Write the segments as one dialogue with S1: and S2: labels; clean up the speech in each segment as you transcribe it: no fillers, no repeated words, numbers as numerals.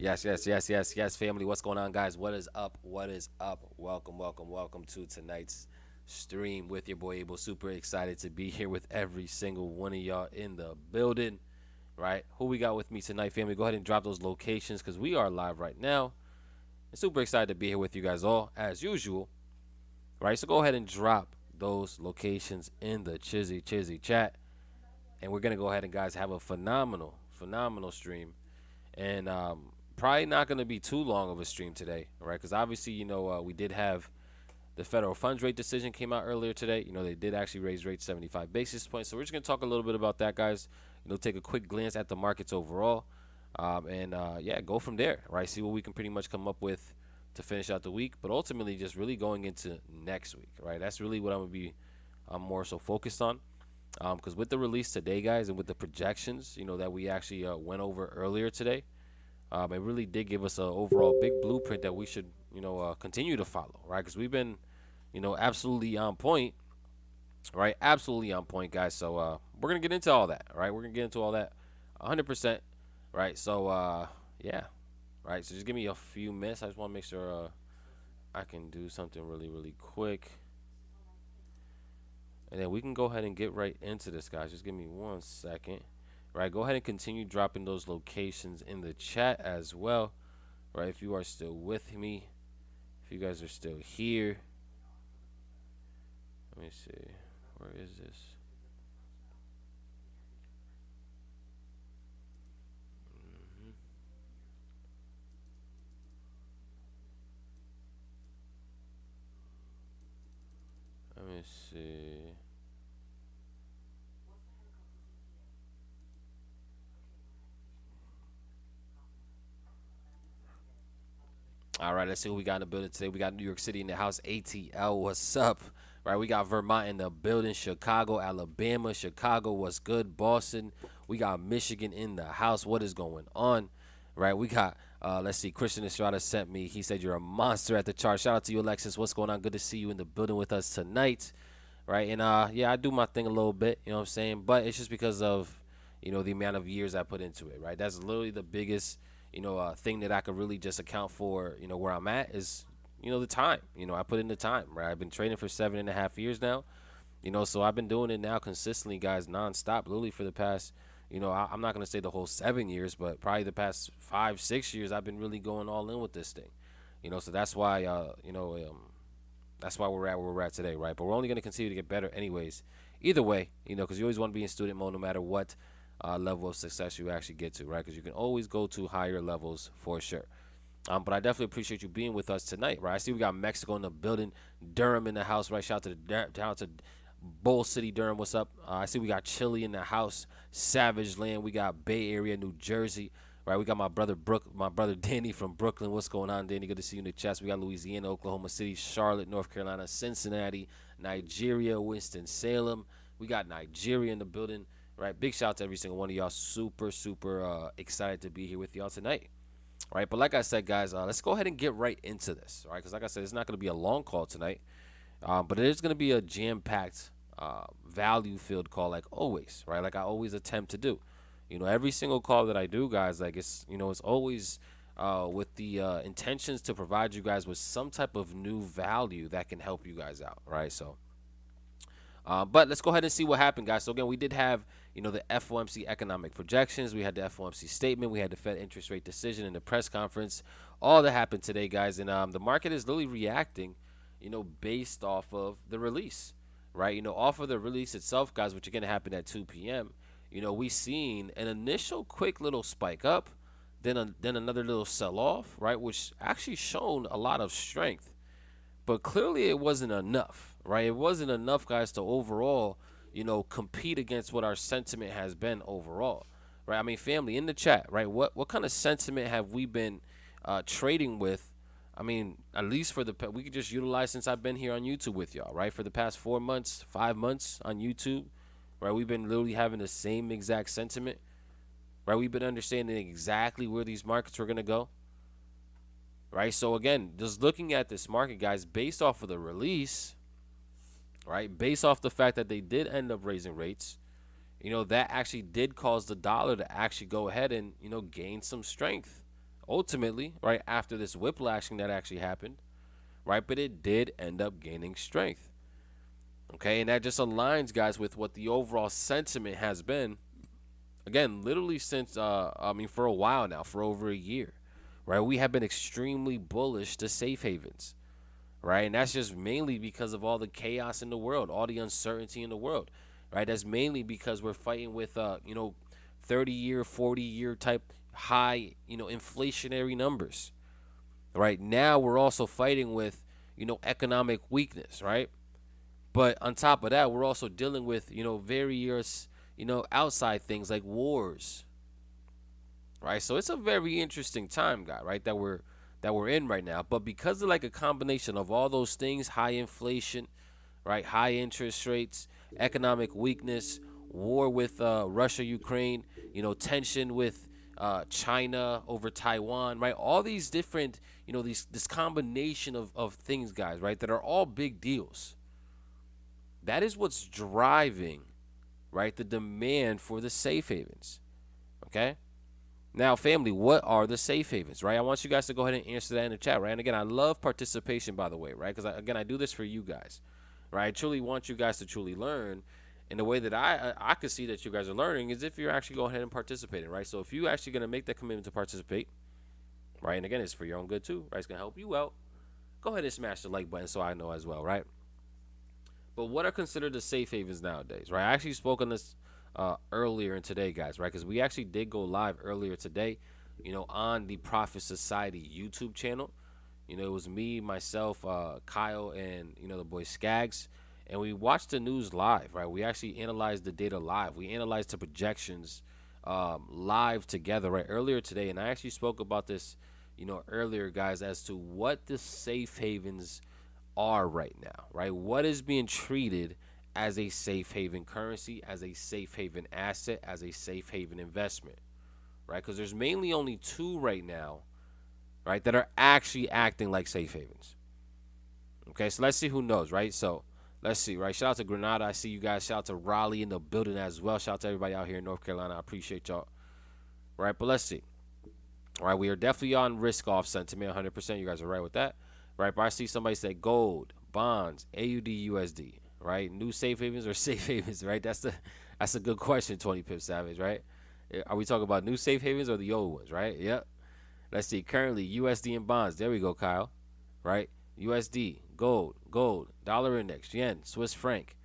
S1: Yes, family. What's going on, guys? What is up? What is up? Welcome to tonight's stream with your boy Abel. Super excited to be here with every single one of y'all in the building, right? Who we got with me tonight, family? Go ahead and drop those locations because we are live right now. And super excited to be here with you guys all, as usual, right? So go ahead and drop those locations in the Chizzy chat. And we're going to go ahead and, guys, have a phenomenal stream. And probably not going to be too long of a stream today, right? Because obviously, we did have the federal funds rate decision came out earlier today. They did actually raise rates 75 basis points. So we're just going to talk a little bit about that, guys. Take a quick glance at the markets overall. Yeah, go from there, right? See what we can pretty much come up with to finish out the week. But ultimately, just really going into next week, right? That's really what I'm going to be more so focused on. Because with the release today, guys, and with the projections, that we actually went over earlier today, it really did give us an overall big blueprint that we should, continue to follow, right? Because we've been, absolutely on point, right? Absolutely on point, guys. So we're gonna get into all that, right? We're gonna get into all that, 100%, right? So yeah, right. So just give me a few minutes. I just want to make sure I can do something really quick. And then we can go ahead and get right into this, guys. Just give me 1 second. Right, go ahead and continue dropping those locations in the chat as well. Right, if you are still with me, if you guys are still here. Let me see. Where is this? Let me see. All right, let's see who we got in the building today. We got New York City in the house. ATL, what's up? Right, we got Vermont in the building. Chicago, Alabama. Chicago, what's good? Boston. We got Michigan in the house. What is going on? Right, we got, let's see, Christian Estrada sent me. He said you're a monster at the chart. Shout out to you, Alexis. What's going on? Good to see you in the building with us tonight. Right, and yeah, I do my thing a little bit, you know what I'm saying? But it's just because of, the amount of years I put into it, right? That's literally the biggest thing that I could really just account for, where I'm at is, the time. I put in the time, right? I've been trading for 7.5 years now, so I've been doing it now consistently, guys, nonstop, literally for the past, I'm not going to say the whole 7 years, but probably the past 5, 6 years, I've been really going all in with this thing, so that's why, that's why we're at where we're at today, right? But we're only going to continue to get better anyways. Either way, because you always want to be in student mode no matter what level of success you actually get to, right? Because you can always go to higher levels for sure. But I definitely appreciate you being with us tonight, right? I see we got Mexico in the building, Durham in the house, right? Shout out to Bull City, Durham. What's up? I see we got Chile in the house, Savage Land. We got Bay Area, New Jersey, right? We got my brother Danny from Brooklyn. What's going on, Danny? Good to see you in the chat. We got Louisiana, Oklahoma City, Charlotte, North Carolina, Cincinnati, Nigeria, Winston-Salem. We got Nigeria in the building. Right, big shout out to every single one of y'all. Super excited to be here with y'all tonight. Right, but like I said, guys, let's go ahead and get right into this. Right, because like I said, it's not going to be a long call tonight, but it is going to be a jam-packed, value-filled call, like always. Right, like I always attempt to do. Every single call that I do, guys, like it's it's always with the intentions to provide you guys with some type of new value that can help you guys out. Right, so. But let's go ahead and see what happened, guys. So again, we did have, the FOMC economic projections. We had the FOMC statement. We had the Fed interest rate decision in the press conference. All that happened today, guys. And the market is literally reacting, based off of the release, right? Off of the release itself, guys, which again happened at 2 p.m. We seen an initial quick little spike up, then another little sell off, right? Which actually shown a lot of strength. But clearly it wasn't enough, right? It wasn't enough, guys, to overall, compete against what our sentiment has been overall, right? I mean, family, in the chat, right? What kind of sentiment have we been trading with? I mean, at least for we could just utilize since I've been here on YouTube with y'all, right? For the past 4 months, 5 months on YouTube, right? We've been literally having the same exact sentiment, right? We've been understanding exactly where these markets were going to go. Right, so again, just looking at this market, guys, based off of the release, right, based off the fact that they did end up raising rates, that actually did cause the dollar to actually go ahead and, gain some strength ultimately, right, after this whiplashing that actually happened, right, but it did end up gaining strength. Okay, and that just aligns, guys, with what the overall sentiment has been. Again, literally since for a while now, for over a year, right? We have been extremely bullish to safe havens, right? And that's just mainly because of all the chaos in the world, all the uncertainty in the world, right? That's mainly because we're fighting with 30-year, 40-year type high, inflationary numbers. Right now, we're also fighting with, economic weakness, right? But on top of that, we're also dealing with, various, outside things like wars, right? So it's a very interesting time, guy, right? That we're in right now. But because of like a combination of all those things, high inflation, right? High interest rates, economic weakness, war with Russia, Ukraine, tension with China over Taiwan, right? All these different, this combination of things, guys, right? That are all big deals. That is what's driving, right, the demand for the safe havens. Okay. Now, family, what are the safe havens, right? I want you guys to go ahead and answer that in the chat, right? And again, I love participation, by the way, right? Because again, I do this for you guys, right? I truly want you guys to truly learn. And the way that I could see that you guys are learning is if you're actually going ahead and participating, right? So if you're actually going to make that commitment to participate, right? And again, it's for your own good too, right? It's going to help you out. Go ahead and smash the like button so I know as well, right? But what are considered the safe havens nowadays, right? I actually spoke on this earlier in today, guys, right? Because we actually did go live earlier today, on the Profit Society YouTube channel. It was me, myself, Kyle, and, the boy Skaggs. And we watched the news live, right? We actually analyzed the data live. We analyzed the projections live together, right? Earlier today. And I actually spoke about this, earlier, guys, as to what the safe havens are right now, right? What is being treated as a safe haven currency, as a safe haven asset, as a safe haven investment, right? Because there's mainly only two right now, right, that are actually acting like safe havens. Okay, so let's see who knows, right? So let's see, right? Shout out to Grenada. I see you guys. Shout out to Raleigh in the building as well. Shout out to everybody out here in North Carolina. I appreciate y'all, right? But let's see. All right, we are definitely on risk off sentiment, 100%. You guys are right with that, right? But I see somebody say gold, bonds, AUD USD, right? New safe havens or safe havens, right? That's a good question, 20 Pip Savage, right? Are we talking about new safe havens or the old ones, right? Yep. Let's see. Currently, USD and bonds. There we go, Kyle. Right? USD, gold, dollar index, yen, Swiss franc.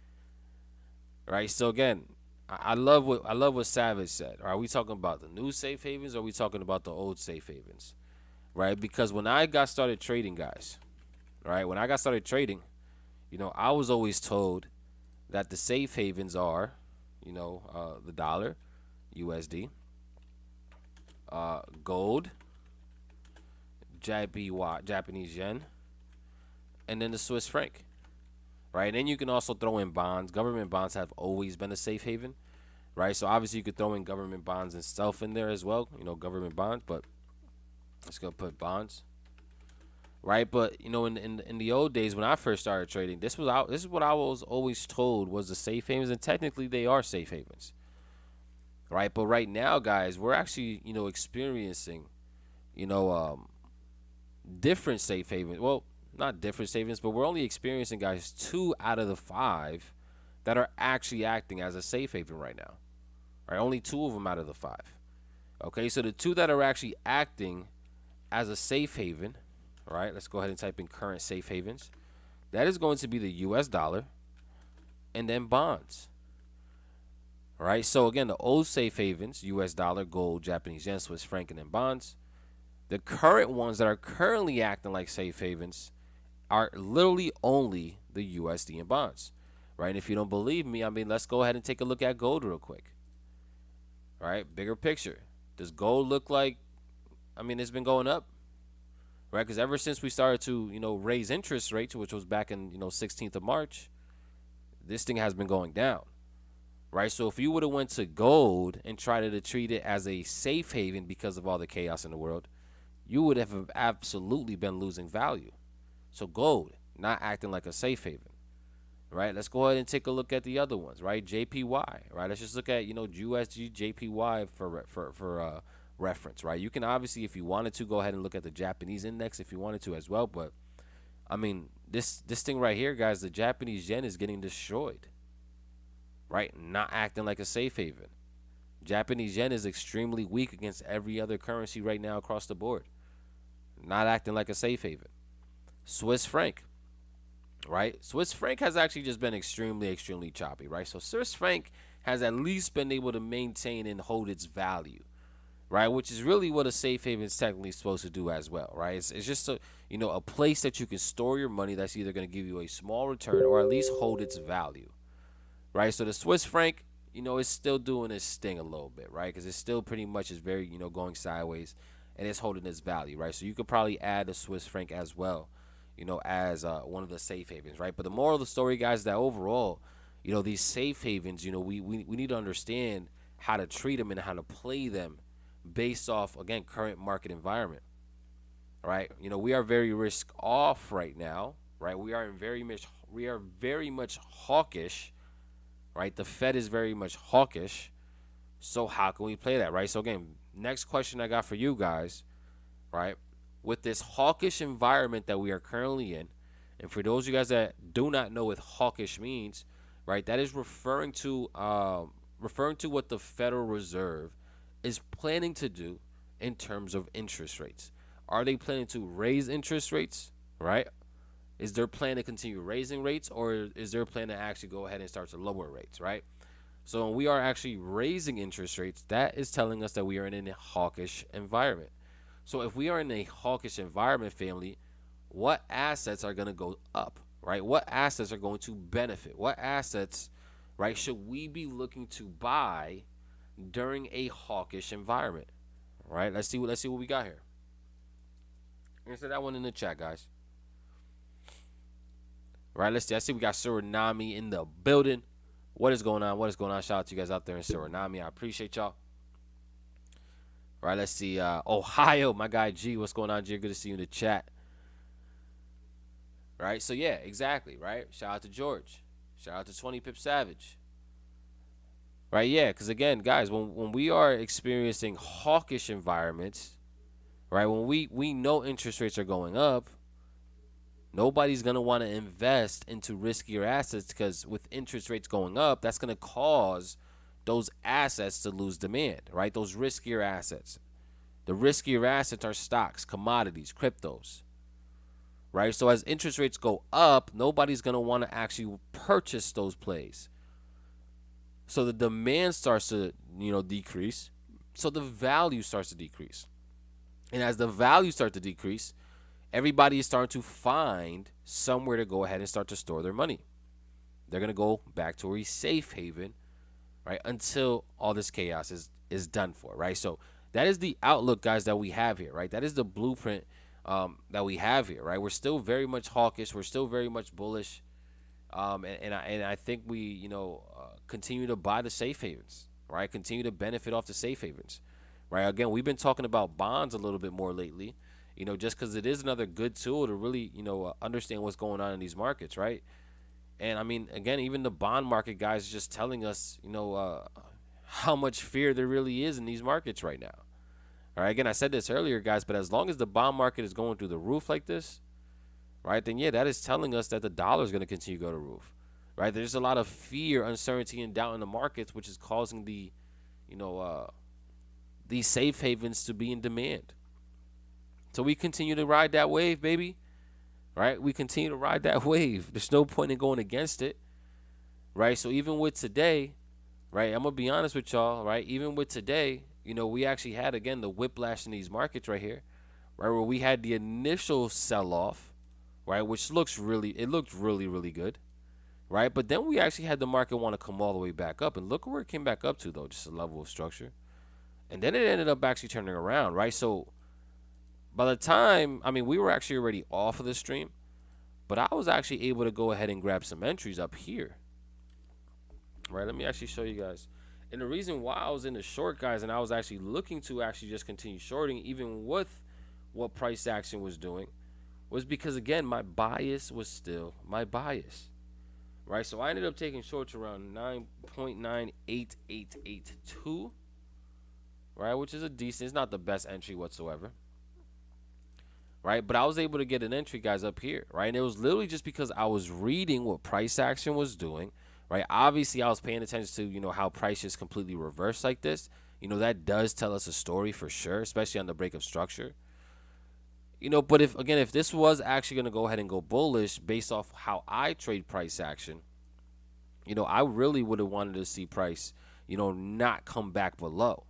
S1: Right? So again, I love what Savage said. Are we talking about the new safe havens or are we talking about the old safe havens? Right? Because when I got started trading, guys, right? When I got started trading, I was always told that the safe havens are, the dollar, USD, gold, JPY, Japanese yen, and then the Swiss franc, right? And then you can also throw in bonds. Government bonds have always been a safe haven, right? So obviously you could throw in government bonds and stuff in there as well, government bonds, but let's go put bonds, right? But in the old days when I first started trading, this is what I was always told was the safe havens, and technically they are safe havens, right? But right now, guys, we're actually experiencing different safe havens. Well, not different safe havens, but we're only experiencing, guys, 2 out of the 5 that are actually acting as a safe haven right now. Right? Only 2 of them out of the 5. Okay, so the 2 that are actually acting as a safe haven, all right, let's go ahead and type in current safe havens. That is going to be the US dollar and then bonds. All right, so again, the old safe havens, US dollar, gold, Japanese yen, Swiss franc, and then bonds. The current ones that are currently acting like safe havens are literally only the USD and bonds, right? And if you don't believe me, let's go ahead and take a look at gold real quick. All right, bigger picture. Does gold look like, it's been going up, right? Because ever since we started to, raise interest rates, which was back in, 16th of March, this thing has been going down, right? So if you would have went to gold and tried to treat it as a safe haven because of all the chaos in the world, you would have absolutely been losing value. So gold, not acting like a safe haven, right? Let's go ahead and take a look at the other ones, right? JPY, right? Let's just look at, USD, JPY for reference, right? You can obviously, if you wanted to, go ahead and look at the Japanese index if you wanted to as well. But I mean, this thing right here, guys, the Japanese yen is getting destroyed, right? Not acting like a safe haven. Japanese yen is extremely weak against every other currency right now across the board. Not acting like a safe haven. Swiss franc, right? Swiss franc has actually just been extremely choppy, right? So Swiss franc has at least been able to maintain and hold its value, right? Which is really what a safe haven is technically supposed to do as well, right? It's just a, you know, a place that you can store your money that's either going to give you a small return or at least hold its value, right? So the Swiss franc, you know, it's still doing its thing a little bit, right? Because it's still pretty much is very, you know, going sideways and it's holding its value, right? So you could probably add the Swiss franc as well, you know, as one of the safe havens, right? But the moral of the story, guys, is that overall, you know, these safe havens, you know, we need to understand how to treat them and how to play them based off, again, current market environment, right? You know, we are very risk off right now, right? We are very much hawkish, right? The Fed is very much hawkish. So how can we play that, right? So again, next question I got for you guys, right? With this hawkish environment that we are currently in, and for those of you guys that do not know what hawkish means, right? That is referring to what the Federal Reserve is planning to do in terms of interest rates. Are they planning to raise interest rates, right? Is their plan to continue raising rates, or is their plan to actually go ahead and start to lower rates, right? So when we are actually raising interest rates, that is telling us that we are in a hawkish environment. So if we are in a hawkish environment, family, what assets are going to go up, right? What assets are going to benefit? What assets, right, should we be looking to buy during a hawkish environment, right? Let's see what we got here. Answer that one in the chat, guys. Right, let's see. I see we got Suriname in the building. What is going on? What is going on? Shout out to you guys out there in Suriname. I appreciate y'all. Right, let's see. Ohio, my guy G. What's going on, G? Good to see you in the chat. Right, so yeah, exactly. Right, shout out to George. Shout out to 20 Pip Savage. Right, yeah, because again, guys, when we are experiencing hawkish environments, right, when we know interest rates are going up, nobody's going to want to invest into riskier assets because with interest rates going up, that's going to cause those assets to lose demand, right? Those riskier assets. The riskier assets are stocks, commodities, cryptos, right? So as interest rates go up, nobody's going to want to actually purchase those plays. So the demand starts to, you know, decrease. So the value starts to decrease. And as the value starts to decrease, everybody is starting to find somewhere to go ahead and start to store their money. They're going to go back to a safe haven, right, until all this chaos is done for, right? So that is the outlook, guys, that we have here, right? That is the blueprint that we have here, right? We're still very much hawkish. We're still very much bullish. And I think we, you know, continue to buy the safe havens, right? Continue to benefit off the safe havens, right? Again, we've been talking about bonds a little bit more lately, you know, just because it is another good tool to really, you know, understand what's going on in these markets, right? And I mean, again, even the bond market, guys, is just telling us, you know, how much fear there really is in these markets right now. All right, again, I said this earlier, guys, but as long as the bond market is going through the roof like this, right, then yeah, that is telling us that the dollar is going to continue to go to the roof, right? There's a lot of fear, uncertainty, and doubt in the markets, which is causing the, you know, these safe havens to be in demand. So we continue to ride that wave, baby, right? We continue to ride that wave. There's no point in going against it, right? So even with today, right, I'm going to be honest with y'all, right? Even with today, you know, we actually had, again, the whiplash in these markets right here, right, where we had the initial sell-off, right, which looked really good, right? But then we actually had the market want to come all the way back up, and look where it came back up to, though, just a level of structure. And then it ended up actually turning around, right? So by the time, I mean, we were actually already off of the stream, but I was actually able to go ahead and grab some entries up here, right? Let me actually show you guys. And the reason why I was in the short, guys, and I was actually looking to actually just continue shorting, even with what price action was doing, was because, again, my bias was still my bias, right? So I ended up taking shorts around 9.98882, right? Which is a decent, it's not the best entry whatsoever, right? But I was able to get an entry, guys, up here, right? And it was literally just because I was reading what price action was doing, right? Obviously, I was paying attention to, how price just completely reversed like this. That does tell us a story for sure, especially on the break of structure. But if this was actually going to go ahead and go bullish based off how I trade price action, I really would have wanted to see price, not come back below,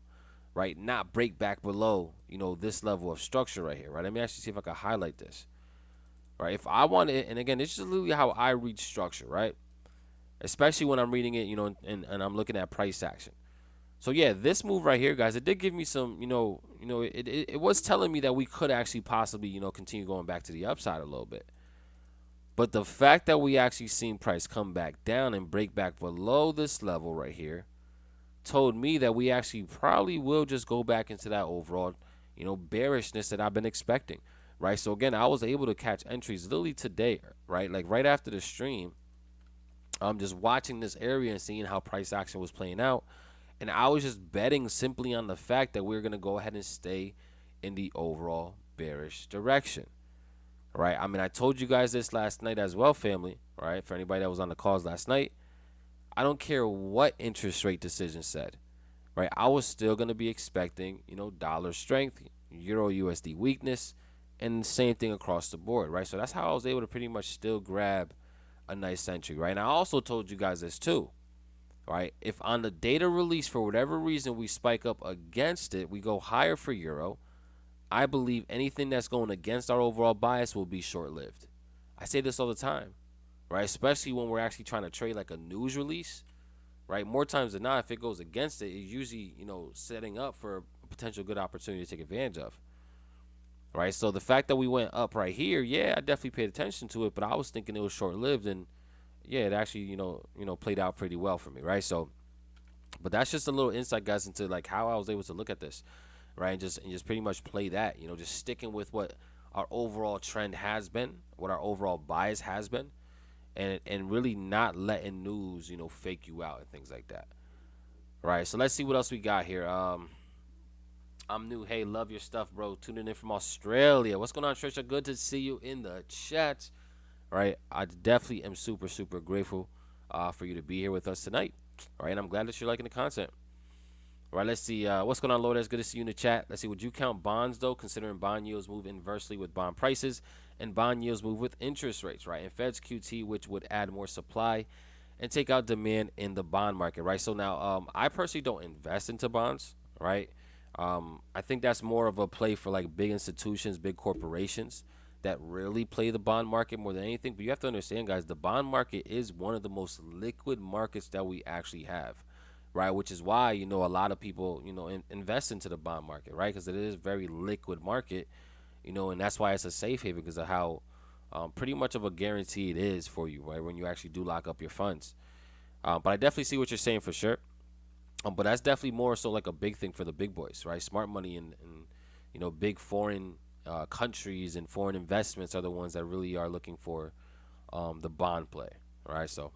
S1: right? Not break back below, this level of structure right here, right? Let me actually see if I can highlight this, right? If I want it, and again, this is literally how I read structure, right? Especially when I'm reading it, and I'm looking at price action. So yeah, this move right here, guys, it did give me some, it was telling me that we could actually possibly, continue going back to the upside a little bit. But the fact that we actually seen price come back down and break back below this level right here told me that we actually probably will just go back into that overall, bearishness that I've been expecting, right? So again, I was able to catch entries literally today, right? Like right after the stream, I'm just watching this area and seeing how price action was playing out. And I was just betting simply on the fact that we're going to go ahead and stay in the overall bearish direction, right? I mean, I told you guys this last night as well, family, right? For anybody that was on the calls last night, I don't care what interest rate decision said, right? I was still going to be expecting, dollar strength, Euro USD weakness, and same thing across the board, right? So that's how I was able to pretty much still grab a nice entry, right? And I also told you guys this too, right? If on the data release, for whatever reason, we spike up against it, we go higher for Euro, I believe anything that's going against our overall bias will be short-lived. I say this all the time, right? Especially when we're actually trying to trade like a news release, right? More times than not, if it goes against it, it's usually, setting up for a potential good opportunity to take advantage of, right? So the fact that we went up right here, yeah, I definitely paid attention to it, but I was thinking it was short-lived, and yeah, it actually, played out pretty well for me, right? So, but that's just a little insight, guys, into like how I was able to look at this, right? And just pretty much play that, just sticking with what our overall trend has been, what our overall bias has been, and really not letting news, fake you out and things like that, right? So let's see what else we got here. I'm new. Hey, love your stuff, bro. Tuning in from Australia. What's going on, Trisha? Good to see you in the chat. Right, I definitely am super, super grateful for you to be here with us tonight. All right, and I'm glad that you're liking the content. All right, let's see. What's going on, Lord? It's good to see you in the chat. Let's see. Would you count bonds, though, considering bond yields move inversely with bond prices and bond yields move with interest rates, right? And Fed's QT, which would add more supply and take out demand in the bond market, right? So now I personally don't invest into bonds, right? I think that's more of a play for like big institutions, big corporations that really play the bond market more than anything. But you have to understand, guys, the bond market is one of the most liquid markets that we actually have, right? Which is why, a lot of people, invest into the bond market, right? Because it is a very liquid market, and that's why it's a safe haven because of how pretty much of a guarantee it is for you, right? When you actually do lock up your funds. But I definitely see what you're saying for sure. But that's definitely more so like a big thing for the big boys, right? Smart money and big foreign countries and foreign investments are the ones that really are looking for the bond play. All right, so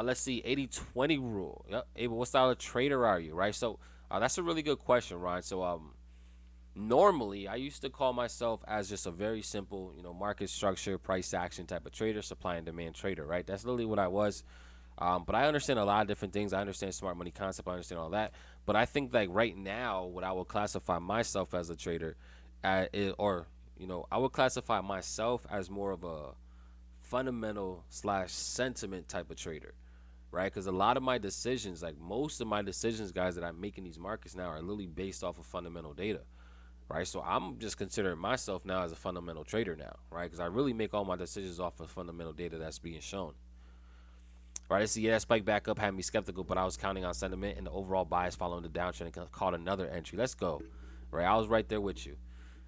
S1: let's see, 80-20 rule. Yep. Abel, what style of trader are you? Right, so that's a really good question, Ryan. So normally I used to call myself as just a very simple, market structure, price action type of trader, supply and demand trader. Right, that's literally what I was. But I understand a lot of different things. I understand smart money concept. I understand all that. But I think like right now, what I would classify myself as a trader, I would classify myself as more of a fundamental / sentiment type of trader, right? Because a lot of my decisions, like most of my decisions, guys, that I make in these markets now are literally based off of fundamental data, right? So I'm just considering myself now as a fundamental trader now, right? Because I really make all my decisions off of fundamental data that's being shown. Right, I see, yeah, that spike back up had me skeptical, but I was counting on sentiment and the overall bias following the downtrend and caught another entry. Let's go. Right, I was right there with you.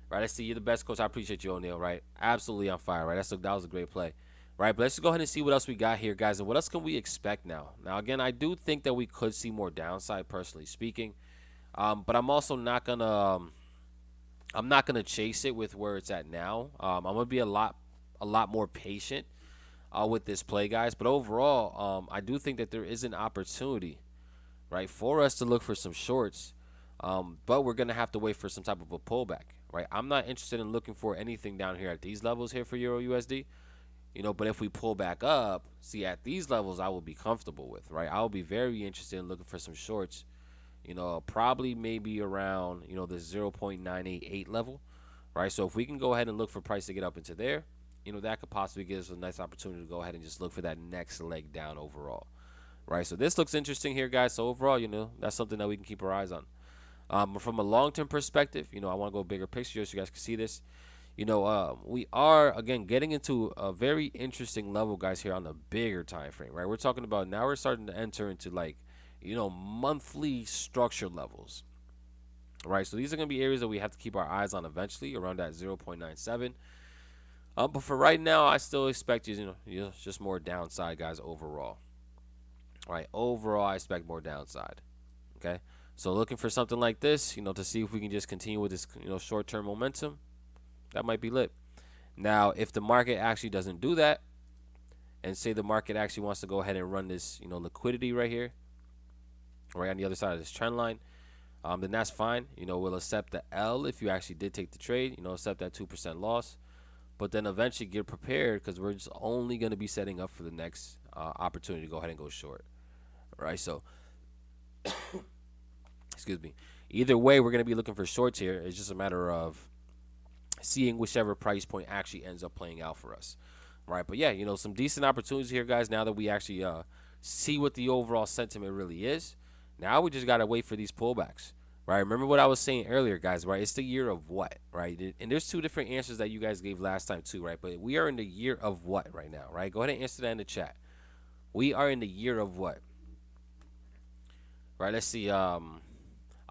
S1: Right, I see you're the best coach. I appreciate you, O'Neal. Right, absolutely on fire. Right, that was a great play. Right, but let's just go ahead and see what else we got here, guys, and what else can we expect now? Now, again, I do think that we could see more downside, personally speaking, but I'm also not gonna chase it with where it's at now. I'm gonna be a lot more patient with this play, guys. But overall, I do think that there is an opportunity, right, for us to look for some shorts, But we're gonna have to wait for some type of a pullback, right? I'm not interested in looking for anything down here at these levels here for Euro USD, but if we pull back up, see at these levels, I will be comfortable with, right? I will be very interested in looking for some shorts, probably maybe around, the 0.988 level, right? So if we can go ahead and look for price to get up into there, that could possibly give us a nice opportunity to go ahead and just look for that next leg down overall, right? So this looks interesting here, guys. So overall, that's something that we can keep our eyes on. From a long-term perspective, I want to go bigger picture so you guys can see this. We are, again, getting into a very interesting level, guys, here on the bigger time frame, right? We're talking about now we're starting to enter into, like, monthly structure levels, right? So these are going to be areas that we have to keep our eyes on eventually around that 0.97. But for right now, I still expect, just more downside, guys, overall. All right, overall, I expect more downside, okay? So looking for something like this, to see if we can just continue with this, short-term momentum, that might be lit. Now, if the market actually doesn't do that, and say the market actually wants to go ahead and run this, liquidity right here, right on the other side of this trend line, then that's fine. We'll accept the L if you actually did take the trade, accept that 2% loss. But then eventually get prepared because we're just only going to be setting up for the next opportunity to go ahead and go short. Right? So, excuse me. Either way, we're going to be looking for shorts here. It's just a matter of seeing whichever price point actually ends up playing out for us. Right? But yeah, some decent opportunities here, guys, now that we actually see what the overall sentiment really is. Now we just got to wait for these pullbacks. Right, remember what I was saying earlier, guys, right? It's the year of what, right? And there's two different answers that you guys gave last time too, right? But we are in the year of what right now, right? Go ahead and answer that in the chat. We are in the year of what? Right, let's see. I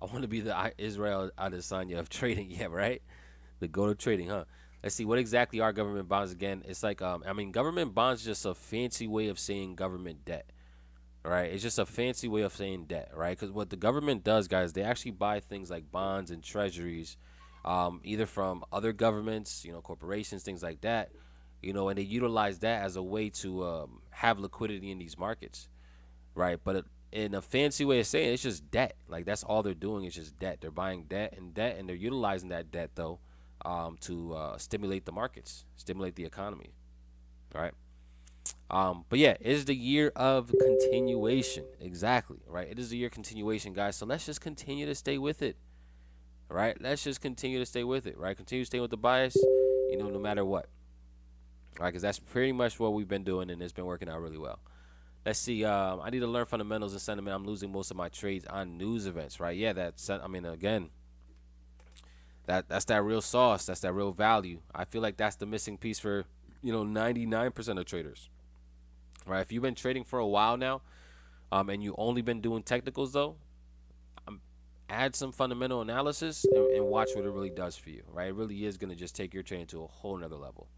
S1: want to be the Israel Adesanya of trading, yeah, right? The go-to trading, huh? Let's see, what exactly are government bonds again? It's like, government bonds is just a fancy way of saying government debt. Right, it's just a fancy way of saying debt, right? Because what the government does, guys, they actually buy things like bonds and treasuries, either from other governments, corporations, things like that, and they utilize that as a way to have liquidity in these markets, right? But in a fancy way of saying it, it's just debt. Like that's all they're doing is just debt. They're buying debt, and they're utilizing that debt though to stimulate the markets, stimulate the economy, right? But yeah, it is the year of continuation. Exactly, right? It is the year of continuation, guys. So let's just continue to stay with it, right? Let's just continue to stay with it, right? Continue to stay with the bias, no matter what, right? Because that's pretty much what we've been doing, and it's been working out really well. Let's see. I need to learn fundamentals and sentiment. I'm losing most of my trades on news events, right? Yeah, again, that's that real sauce. That's that real value. I feel like that's the missing piece for 99% of traders. Right, if you've been trading for a while now, and you only been doing technicals though, add some fundamental analysis and watch what it really does for you. Right, it really is gonna just take your trading to a whole nother level.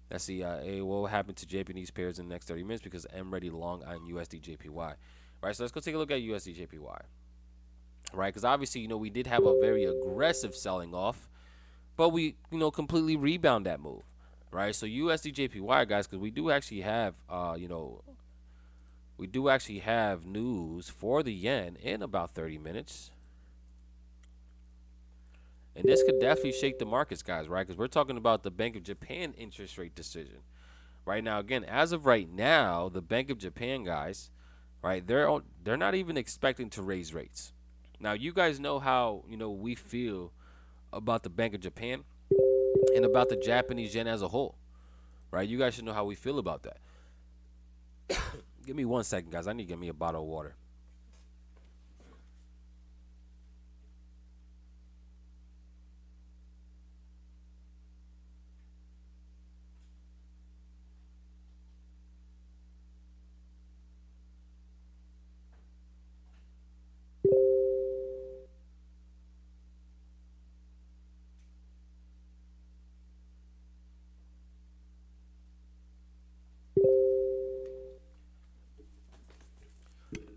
S1: Let's see, what will happen to Japanese pairs in the next 30 minutes because I'm ready long on USD JPY. Right, so let's go take a look at USD JPY. Right, because obviously we did have a very aggressive selling off, but we completely rebound that move. Right, so USD JPY, guys, because we do actually have, news for the yen in about 30 minutes. And this could definitely shake the markets, guys, right? Because we're talking about the Bank of Japan interest rate decision. Right now, again, as of right now, the Bank of Japan, guys, right, they're not even expecting to raise rates. Now, you guys know how, we feel about the Bank of Japan and about the Japanese yen as a whole. Right, you guys should know how we feel about that. Give me 1 second, guys. I need to get me a bottle of water.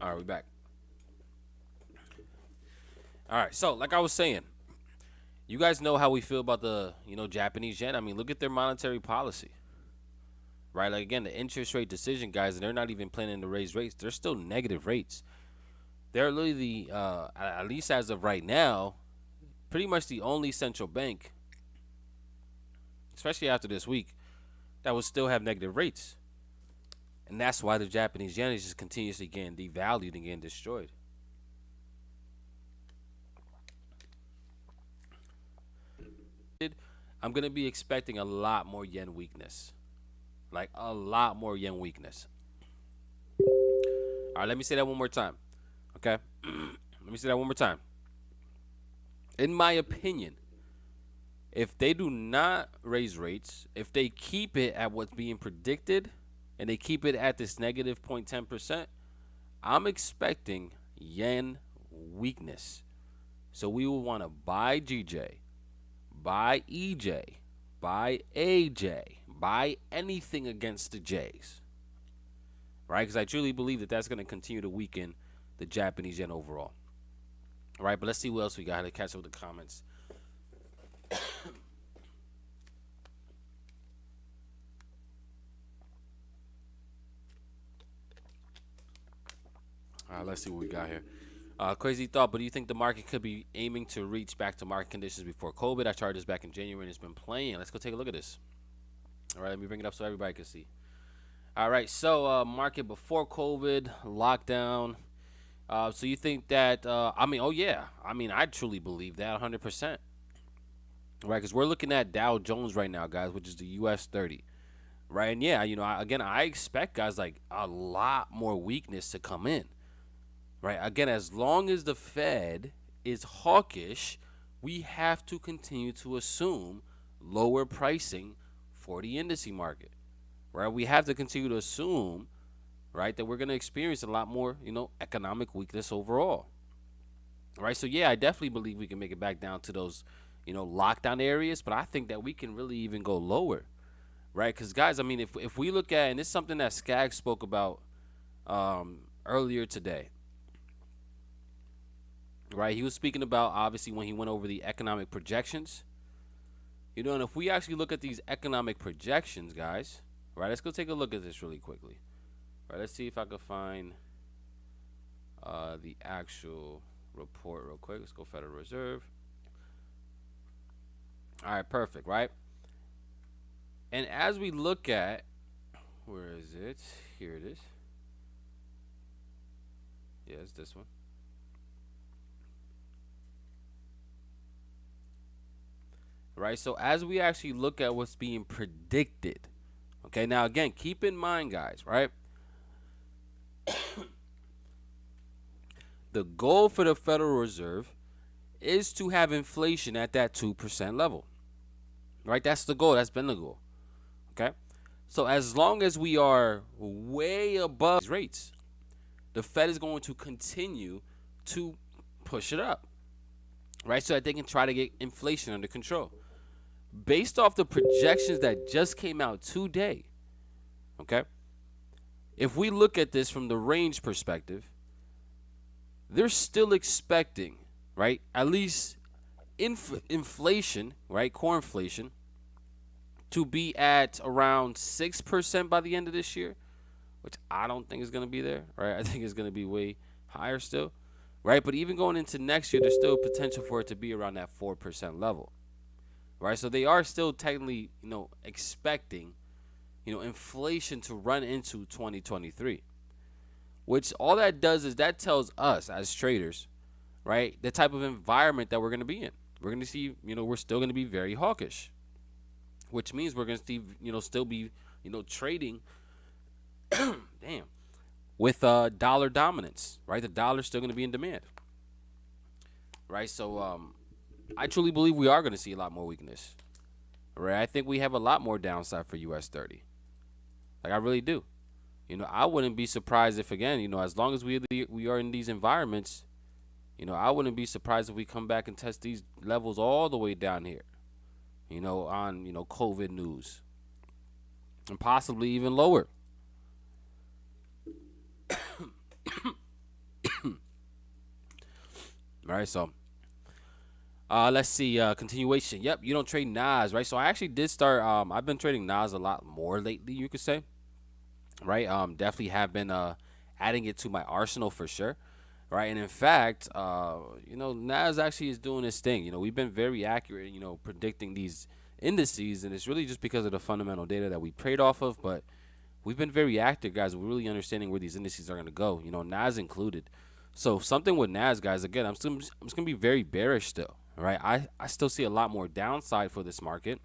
S1: All right, we back. All right, so like I was saying, you guys know how we feel about the Japanese yen. I mean, look at their monetary policy, right? Like again, the interest rate decision, guys, and they're not even planning to raise rates. They're still negative rates, They're literally the at least as of right now, pretty much the only central bank, especially after this week, that will still have negative rates. And that's why the Japanese yen is just continuously getting devalued and getting destroyed. I'm going to be expecting a lot more yen weakness. Like a lot more yen weakness. All right, let me say that one more time. Okay? Let me say that one more time. In my opinion, if they do not raise rates, if they keep it at what's being predicted, and they keep it at this negative 0.10%, I'm expecting yen weakness. So we will want to buy GJ, buy EJ, buy AJ, buy anything against the J's, right? Because I truly believe that that's going to continue to weaken the Japanese yen overall. All right, but let's see what else we got to catch up with the comments. All right, let's see what we got here. Crazy thought, but do you think the market could be aiming to reach back to market conditions before COVID? I charted this back in January and it's been playing. Let's go take a look at this. All right, let me bring it up so everybody can see. All right, so market before COVID, lockdown. So you think that, I mean, oh yeah. I mean, I truly believe that 100%. Right, because we're looking at Dow Jones right now, guys, which is the US 30. Right, and yeah, you know, I expect, guys, like a lot more weakness to come in. Right, again, as long as the Fed is hawkish, we have to continue to assume lower pricing for the indice market. Right, we have to continue to assume, right, that we're going to experience a lot more, you know, economic weakness overall. Right, so yeah, I definitely believe we can make it back down to those, you know, lockdown areas, but I think that we can really even go lower. Right, because guys, I mean, if we look at, and it's something that Skag spoke about earlier today. Right, he was speaking about, obviously, when he went over the economic projections. You know, and if we actually look at these economic projections, guys, right, let's go take a look at this really quickly. Right, let's see if I can find the actual report real quick. Let's go Federal Reserve. All right, perfect, right? And as we look at, where is it? Here it is. Yeah, it's this one. Right, so as we actually look at what's being predicted, okay, now again, keep in mind, guys, right, the goal for the Federal Reserve is to have inflation at that 2% level. Right, that's the goal. That's been the goal. Okay, so as long as we are way above these rates, the Fed is going to continue to push it up, right, so that they can try to get inflation under control. Based off the projections that just came out today, okay, if we look at this from the range perspective, they're still expecting, right, at least inflation, right, core inflation, to be at around 6% by the end of this year, which I don't think is going to be there, right? I think it's going to be way higher still, right? But even going into next year, there's still potential for it to be around that 4% level, right? So they are still technically, you know, expecting, you know, inflation to run into 2023, which all that does is that tells us as traders, right, the type of environment that we're going to be in. We're going to see, you know, we're still going to be very hawkish, which means we're going to see, you know, still be, you know, trading, damn, with dollar dominance, right? The dollar's still going to be in demand, right? So I truly believe we are going to see a lot more weakness, right? I think we have a lot more downside for US 30. Like, I really do. You know, I wouldn't be surprised if, again, you know, as long as we are in these environments, you know, I wouldn't be surprised if we come back and test these levels all the way down here, you know, on, you know, COVID news, and possibly even lower. All right, so let's see, continuation. Yep, you don't trade NAS, right? So I actually did start, I've been trading NAS a lot more lately, you could say, right? Definitely have been adding it to my arsenal for sure. right? And in fact, you know, Nas actually is doing this thing. You know, we've been very accurate, you know, predicting these indices, and it's really just because of the fundamental data that we prayed off of. But we've been very active, guys. We're really understanding where these indices are going to go. You know, Nas included. So something with Nas, guys. Again, I'm just going to be very bearish still. Right? I still see a lot more downside for this market,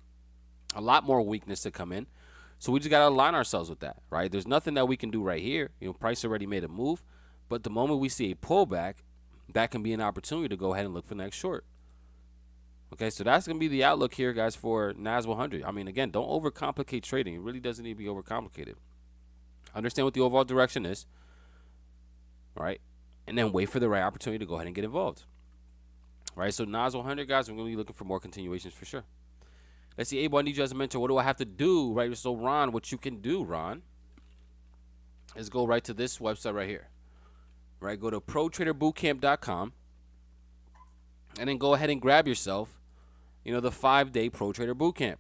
S1: a lot more weakness to come in. So we just got to align ourselves with that, right? There's nothing that we can do right here. You know, price already made a move, but the moment we see a pullback, that can be an opportunity to go ahead and look for the next short. Okay, so that's going to be the outlook here, guys, for Nas 100. I mean, again, don't overcomplicate trading. It really doesn't need to be overcomplicated. Understand what the overall direction is, right? And then wait for the right opportunity to go ahead and get involved. Right, so Nas 100, guys, I'm going to be looking for more continuations for sure. Let's see, Abel, I need you as a mentor. What do I have to do, right? So, Ron, what you can do, Ron, is go right to this website right here. Right, go to ProTraderBootcamp.com and then go ahead and grab yourself, you know, the 5-day ProTrader Bootcamp.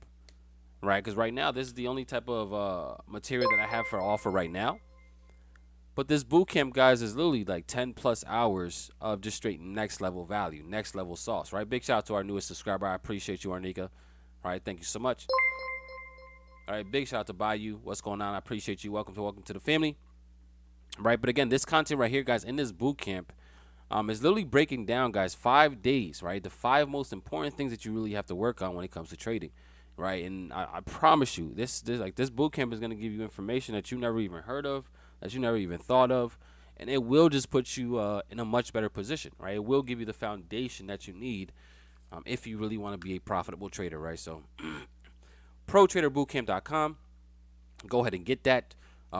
S1: Right, because right now, this is the only type of material that I have for offer right now. But this bootcamp, guys, is literally like 10 plus hours of just straight next level value, next level sauce, right? Big shout out to our newest subscriber. I appreciate you, Arnika. All right, thank you so much. All right, big shout out to Bayou. What's going on? I appreciate you. Welcome to the family. Right, but again, this content right here, guys, in this boot camp, is literally breaking down, guys, 5 days, right? The 5 most important things that you really have to work on when it comes to trading, right? And I promise you, this boot camp is going to give you information that you never even heard of, that you never even thought of, and it will just put you in a much better position, right? It will give you the foundation that you need if you really want to be a profitable trader, right? So, ProTraderBootcamp.com. Go ahead and get that.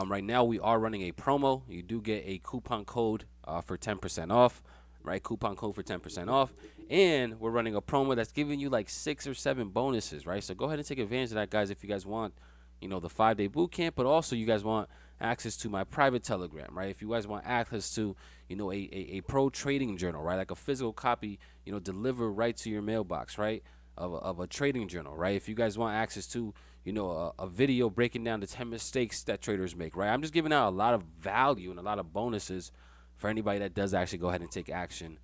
S1: Right now, we are running a promo. You do get a coupon code for 10% off, right? Coupon code for 10% off. And we're running a promo that's giving you like 6 or 7 bonuses, right? So go ahead and take advantage of that, guys, if you guys want, you know, the 5-day boot camp, but also you guys want access to my private Telegram, right? If you guys want access to, you know, a pro trading journal, right? Like a physical copy, you know, delivered right to your mailbox, right? Of a trading journal, right? If you guys want access to, you know, a video breaking down the 10 mistakes that traders make, right? I'm just giving out a lot of value and a lot of bonuses for anybody that does actually go ahead and take action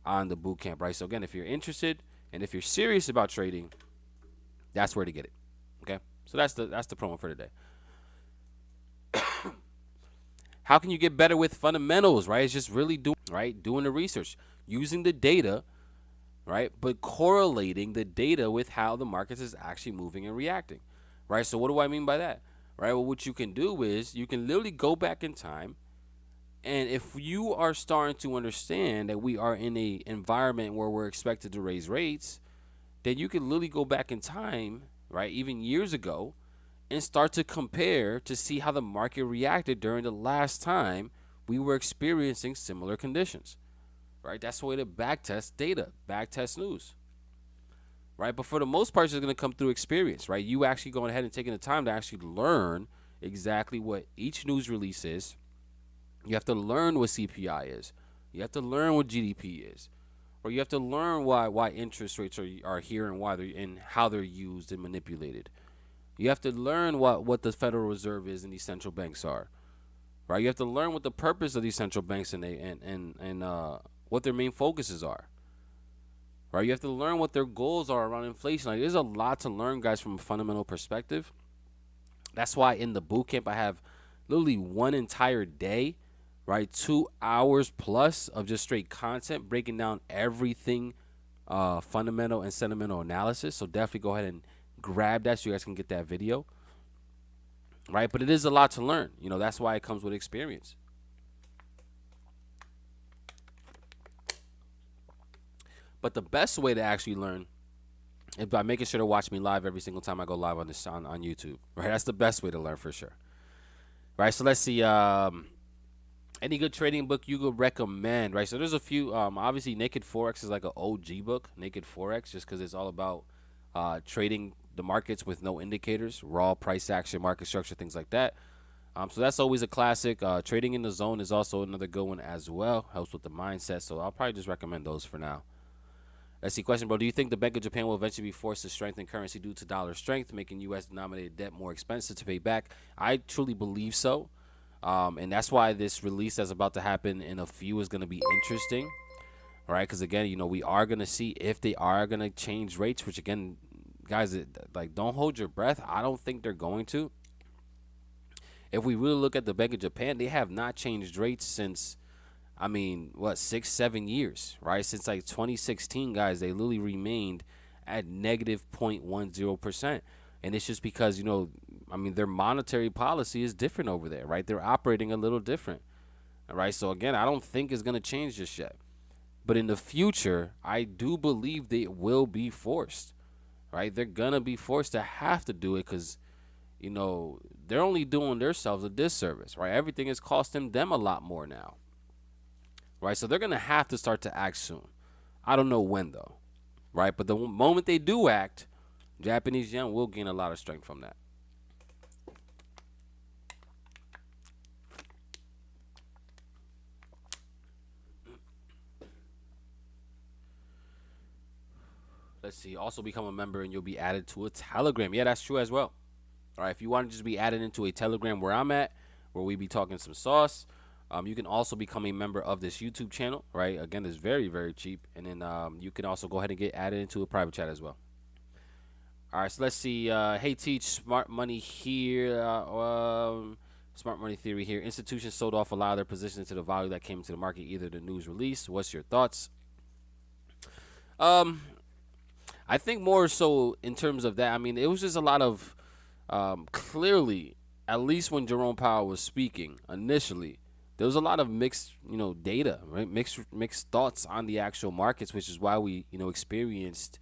S1: on the boot camp, right? So again, if you're interested and if you're serious about trading, that's where to get it. Okay, so that's the promo for today. How can you get better with fundamentals, right? It's just really doing the research, using the data, right? But correlating the data with how the markets is actually moving and reacting, right? So what do I mean by that, right? Well, what you can do is you can literally go back in time, and if you are starting to understand that we are in a environment where we're expected to raise rates, then you can literally go back in time, right, even years ago, and start to compare to see how the market reacted during the last time we were experiencing similar conditions, right? That's the way to backtest data, backtest news, right? But for the most part, it's going to come through experience, right? You actually going ahead and taking the time to actually learn exactly what each news release is. You have to learn what CPI is. You have to learn what GDP is, or you have to learn why interest rates are here and why they're and how they're used and manipulated. You have to learn what the Federal Reserve is and these central banks are, right? You have to learn what the purpose of these central banks and what their main focuses are, right? You have to learn what their goals are around inflation. Like, there's a lot to learn, guys, from a fundamental perspective. That's why in the boot camp I have literally one entire day, right? 2 hours plus of just straight content breaking down everything fundamental and sentimental analysis. So definitely go ahead and grab that so you guys can get that video, right? But it is a lot to learn. You know, that's why it comes with experience. But the best way to actually learn is by making sure to watch me live every single time I go live on this on YouTube, right? That's the best way to learn for sure, right? So let's see, any good trading book you could recommend, right? So there's a few. Obviously, Naked Forex is like an OG book, Naked Forex, just because it's all about trading the markets with no indicators, raw price action, market structure, things like that. So that's always a classic. Trading in the Zone is also another good one as well. Helps with the mindset. So I'll probably just recommend those for now. Let's see, question, bro. Do you think the Bank of Japan will eventually be forced to strengthen currency due to dollar strength, making U.S. denominated debt more expensive to pay back? I truly believe so. And that's why this release that's about to happen in a few is going to be interesting, right? Because again, you know, we are going to see if they are going to change rates, which again, guys, like, don't hold your breath. I don't think they're going to. If we really look at the Bank of Japan, they have not changed rates since, I mean, what, 6-7 years, right? Since like 2016, guys, they literally remained at negative 0.10%. And it's just because, you know, I mean, their monetary policy is different over there, right? They're operating a little different, all right? So again, I don't think it's going to change just yet. But in the future, I do believe they will be forced, right? They're going to be forced to have to do it because, you know, they're only doing themselves a disservice, right? Everything is costing them a lot more now, right? So they're going to have to start to act soon. I don't know when, though, right? But the moment they do act, Japanese yen will gain a lot of strength from that. Let's see. Also become a member and you'll be added to a Telegram. Yeah, that's true as well. All right. If you want to just be added into a Telegram where I'm at, where we be talking some sauce, you can also become a member of this YouTube channel. Right. Again, it's very, very cheap. And then you can also go ahead and get added into a private chat as well. All right. So let's see. Hey, Teach, smart money here. Smart money theory here. Institutions sold off a lot of their positions into the value that came into the market, either the news release. What's your thoughts? I think more so in terms of that. I mean, it was just a lot of clearly, at least when Jerome Powell was speaking initially, there was a lot of mixed, you know, data, right? Mixed thoughts on the actual markets, which is why we, you know, experienced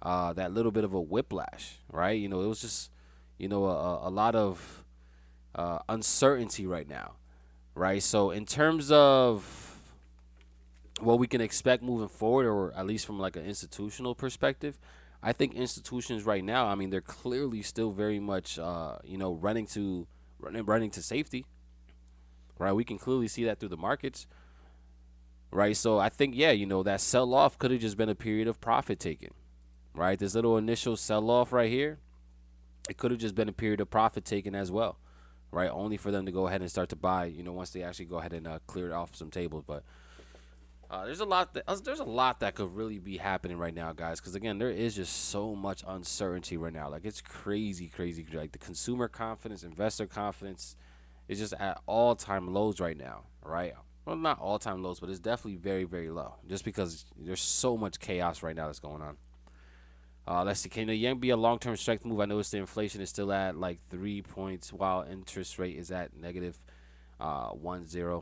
S1: that little bit of a whiplash, right? You know, it was just, you know, a lot of uncertainty right now, right? So in terms of what we can expect moving forward, or at least from like an institutional perspective, I think institutions right now, I mean, they're clearly still very much, you know, running to safety, right? We can clearly see that through the markets, right? So I think, yeah, you know, that sell off could have just been a period of profit taking, right? This little initial sell off right here, it could have just been a period of profit taking as well, right? Only for them to go ahead and start to buy, you know, once they actually go ahead and clear off some tables, but. There's a lot that could really be happening right now, guys. Because again, there is just so much uncertainty right now. Like, it's crazy. Like, the consumer confidence, investor confidence is just at all-time lows right now, right? Well, not all-time lows, but it's definitely very, very low. Just because there's so much chaos right now that's going on. Let's see. Can the yen be a long-term strength move? I noticed the inflation is still at like 3 points, while interest rate is at negative 10.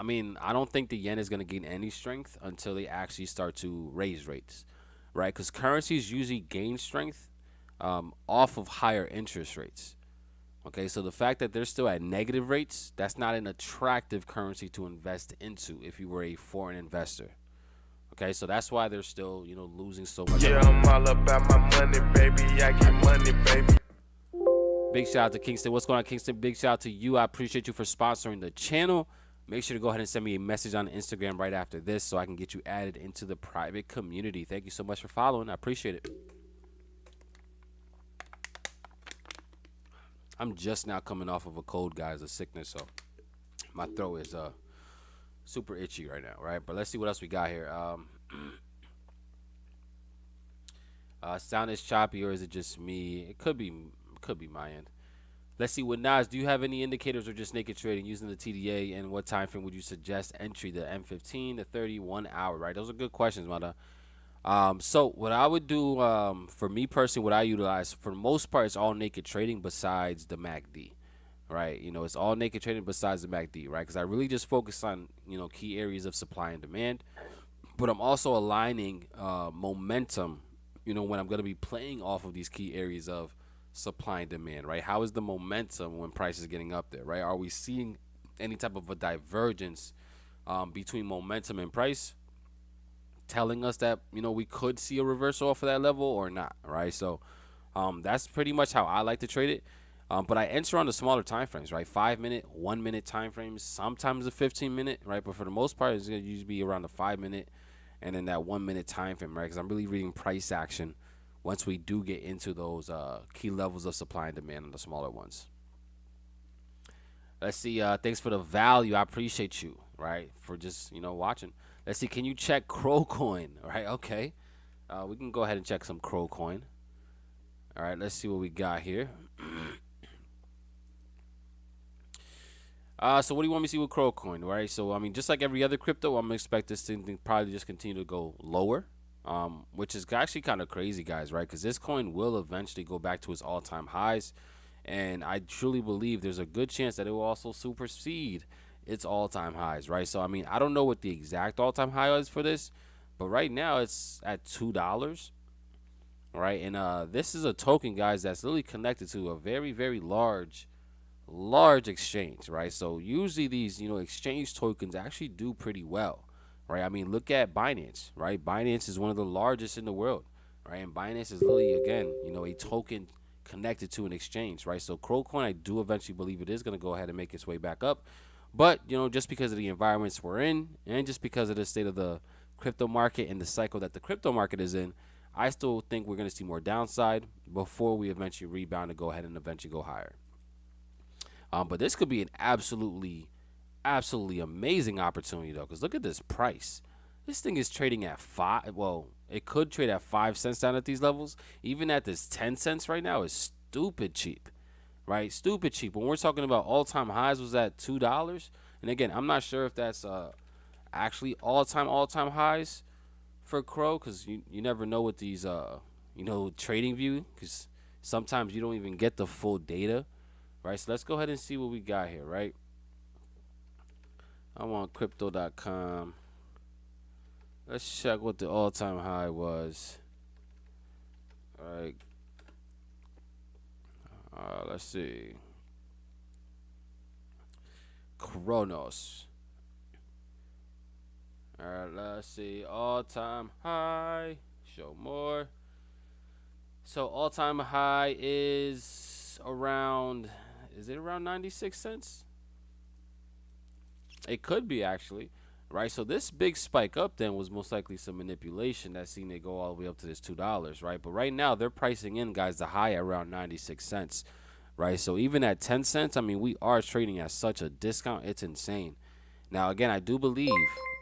S1: I mean, I don't think the yen is going to gain any strength until they actually start to raise rates, right? Because currencies usually gain strength off of higher interest rates. Okay, so the fact that they're still at negative rates, that's not an attractive currency to invest into if you were a foreign investor. Okay, so that's why they're still, you know, losing so much.
S2: Yeah, I'm all about my money, baby. I get money, baby.
S1: Big shout out to Kingston. What's going on, Kingston? Big shout out to you. I appreciate you for sponsoring the channel. Make sure to go ahead and send me a message on Instagram right after this so I can get you added into the private community. Thank you so much for following. I appreciate it. I'm just now coming off of a cold, guys, a sickness, so my throat is super itchy right now, right? But let's see what else we got here. Sound is choppy, or is it just me? It could be my end. Let's see, with Nas, do you have any indicators or just naked trading using the TDA, and what time frame would you suggest entry? The M15, the 30, 1 hour, right? Those are good questions, Mata. So what I would do, for me personally, what I utilize for the most part is all naked trading besides the MACD, right? You know, it's all naked trading besides the MACD, right? Because I really just focus on, you know, key areas of supply and demand, but I'm also aligning momentum, you know, when I'm going to be playing off of these key areas of supply and demand, right? How is the momentum when price is getting up there, right? Are we seeing any type of a divergence between momentum and price, telling us that, you know, we could see a reversal off of that level or not, right? So that's pretty much how I like to trade it. But I enter on the smaller time frames, right? 5 minute, 1 minute time frames, sometimes a 15 minute, right? But for the most part, it's going to usually be around the 5 minute and then that 1 minute time frame, right? Because I'm really reading price action once we do get into those key levels of supply and demand on the smaller ones. Let's see. Thanks for the value. I appreciate you, right, for just watching. Let's see. Can you check Crow Coin? All right. Okay. We can go ahead and check some Crow Coin. All right. Let's see what we got here. So what do you want me to see with Crow Coin, right? So I mean, just like every other crypto, I'm gonna expect this thing to probably just continue to go lower, which is actually kind of crazy, guys, right? Because this coin will eventually go back to its all-time highs, and I truly believe there's a good chance that it will also supersede its all-time highs, right? So I mean, I don't know what the exact all-time high is for this, but right now it's at $2, right? And this is a token, guys, that's literally connected to a very, very large exchange, right? So usually these exchange tokens actually do pretty well, right? I mean, look at Binance, right? Binance is one of the largest in the world, right? And Binance is literally, again, a token connected to an exchange, right? So Crowcoin, I do eventually believe it is going to go ahead and make its way back up, but just because of the environments we're in, and just because of the state of the crypto market and the cycle that the crypto market is in, I still think we're going to see more downside before we eventually rebound to go ahead and eventually go higher. But this could be an absolutely amazing opportunity, though, because look at this price. This thing is trading at five. Well, it could trade at 5 cents down at these levels. Even at this 10 cents right now is stupid cheap, right? Stupid cheap. When we're talking about all-time highs was at $2. And again, I'm not sure if that's actually all-time highs for Crow, because you never know with these trading view, because sometimes you don't even get the full data. Right, so let's go ahead and see what we got here, right? I'm on crypto.com. Let's check what the all-time high was. All right. Let's see. Kronos. All right, let's see. All-time high. Show more. So all-time high is around... Is it around 96 cents? It could be, actually, right? So this big spike up then was most likely some manipulation that seen it go all the way up to this $2, right? But right now they're pricing in, guys, the high around 96 cents, right? So even at 10 cents, I mean, we are trading at such a discount. It's insane. Now, again, I do believe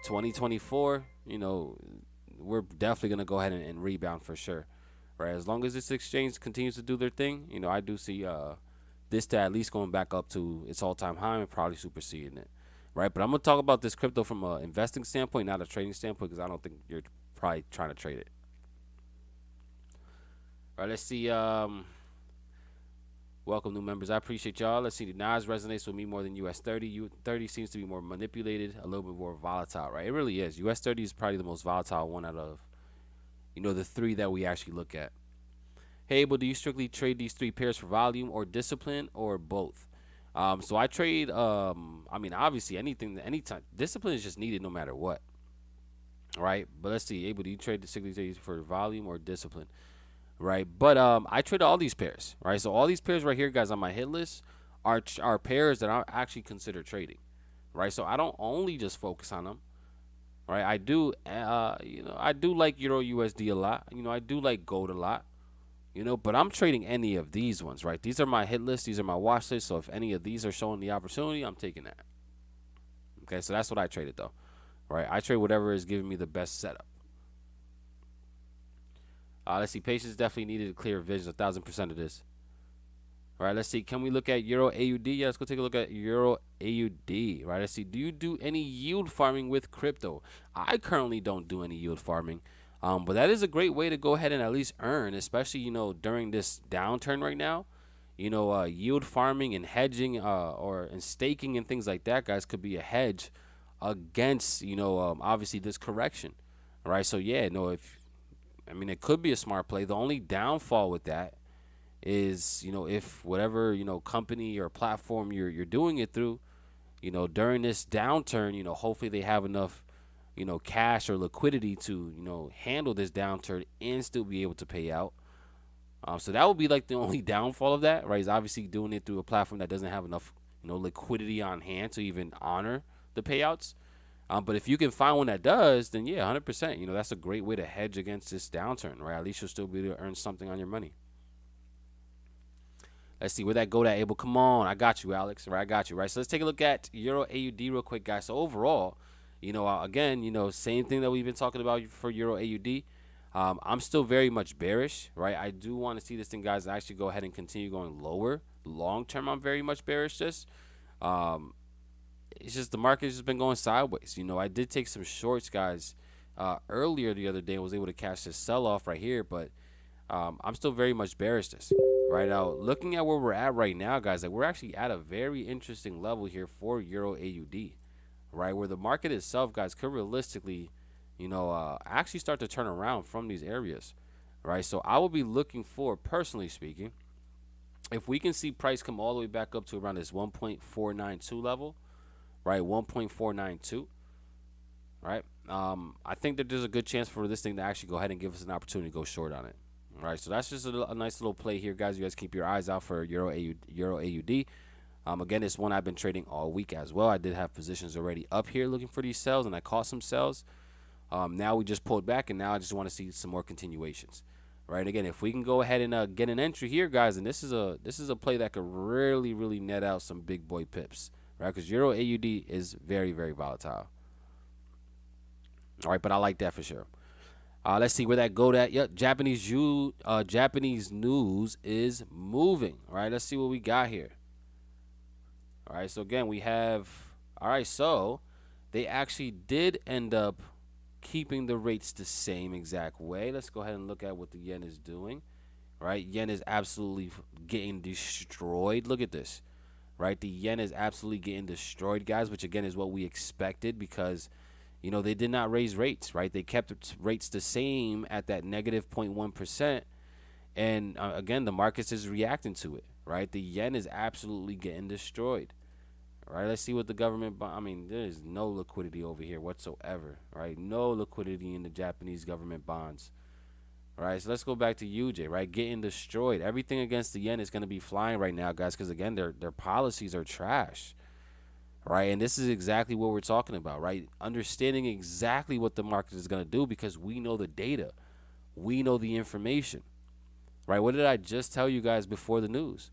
S1: 2024, we're definitely going to go ahead and rebound for sure, right? As long as this exchange continues to do their thing, I do see this to at least going back up to its all-time high and probably superseding it, right? But I'm going to talk about this crypto from an investing standpoint, not a trading standpoint, because I don't think you're probably trying to trade it. All right, let's see. Welcome, new members. I appreciate y'all. Let's see. The NAS resonates with me more than US 30. U30 seems to be more manipulated, a little bit more volatile, right? It really is. US 30 is probably the most volatile one out of, the three that we actually look at. Hey, Abel, do you strictly trade these three pairs for volume or discipline or both? So I trade, I mean, obviously anytime. Discipline is just needed no matter what, right? But let's see, Abel, do you trade strictly for volume or discipline, right? But I trade all these pairs, right? So all these pairs right here, guys, on my hit list are pairs that I actually consider trading, right? So I don't only just focus on them, right? I do, I do like Euro USD a lot. I do like gold a lot. But I'm trading any of these ones, right? These are my hit list. These are my watch list. So if any of these are showing the opportunity, I'm taking that. Okay, so that's what I traded, though, right? I trade whatever is giving me the best setup. Let's see. Patience definitely needed a clear vision, 1,000% of this. All right, let's see. Can we look at Euro AUD? Yeah, let's go take a look at Euro AUD. Right, let's see. Do you do any yield farming with crypto? I currently don't do any yield farming. But that is a great way to go ahead and at least earn, especially, during this downturn right now. Yield farming and hedging and staking and things like that, guys, could be a hedge against, obviously this correction. All right, so yeah, it could be a smart play. The only downfall with that is, if whatever, company or platform you're doing it through, during this downturn, hopefully they have enough cash or liquidity to, handle this downturn and still be able to pay out. So that would be like the only downfall of that, right? Is obviously doing it through a platform that doesn't have enough, liquidity on hand to even honor the payouts. But if you can find one that does, then yeah, 100%. That's a great way to hedge against this downturn, right? At least you'll still be able to earn something on your money. Let's see where that go. That Abel. Come on, I got you, Alex. Right, I got you. Right. So let's take a look at Euro AUD real quick, guys. So overall, again, same thing that we've been talking about for Euro AUD. I'm still very much bearish, right? I do want to see this thing, guys, actually go ahead and continue going lower. Long term, I'm very much bearish. Um, it's just the market has just been going sideways. I did take some shorts, guys, earlier the other day and was able to catch this sell off right here, but I'm still very much bearish right now. Looking at where we're at right now, guys, like we're actually at a very interesting level here for Euro AUD, right? Where the market itself, guys, could realistically, actually start to turn around from these areas, right? So I will be looking for, personally speaking, if we can see price come all the way back up to around this 1.492 level, right? 1.492, right? I think that there's a good chance for this thing to actually go ahead and give us an opportunity to go short on it. All right, so that's just a nice little play here, guys. You guys keep your eyes out for Euro AUD. Again, it's one I've been trading all week as well. I did have positions already up here looking for these sells, and I caught some sells. Now we just pulled back, and now I just want to see some more continuations. Right, again, if we can go ahead and get an entry here, guys, and this is a play that could really net out some big boy pips, right? Because Euro AUD is very volatile. All right, but I like that for sure. Let's see where that go at. Yep, Japanese news is moving. All right, let's see what we got here. All right, so again, we have, all right, so they actually did end up keeping the rates the same exact way. Let's go ahead and look at what the yen is doing. Right, yen is absolutely getting destroyed. Look at this. Right, the yen is absolutely getting destroyed, guys, which again is what we expected because they did not raise rates, right? They kept rates the same at that negative 0.1%. And again, the markets is reacting to it, right? The yen is absolutely getting destroyed, right? Let's see what the government, there is no liquidity over here whatsoever, right? No liquidity in the Japanese government bonds, right? So let's go back to UJ, right? Getting destroyed. Everything against the yen is going to be flying right now, guys, because again, their policies are trash. Right, and this is exactly what we're talking about, right? Understanding exactly what the market is going to do because we know the data. We know the information, right? What did I just tell you guys before the news,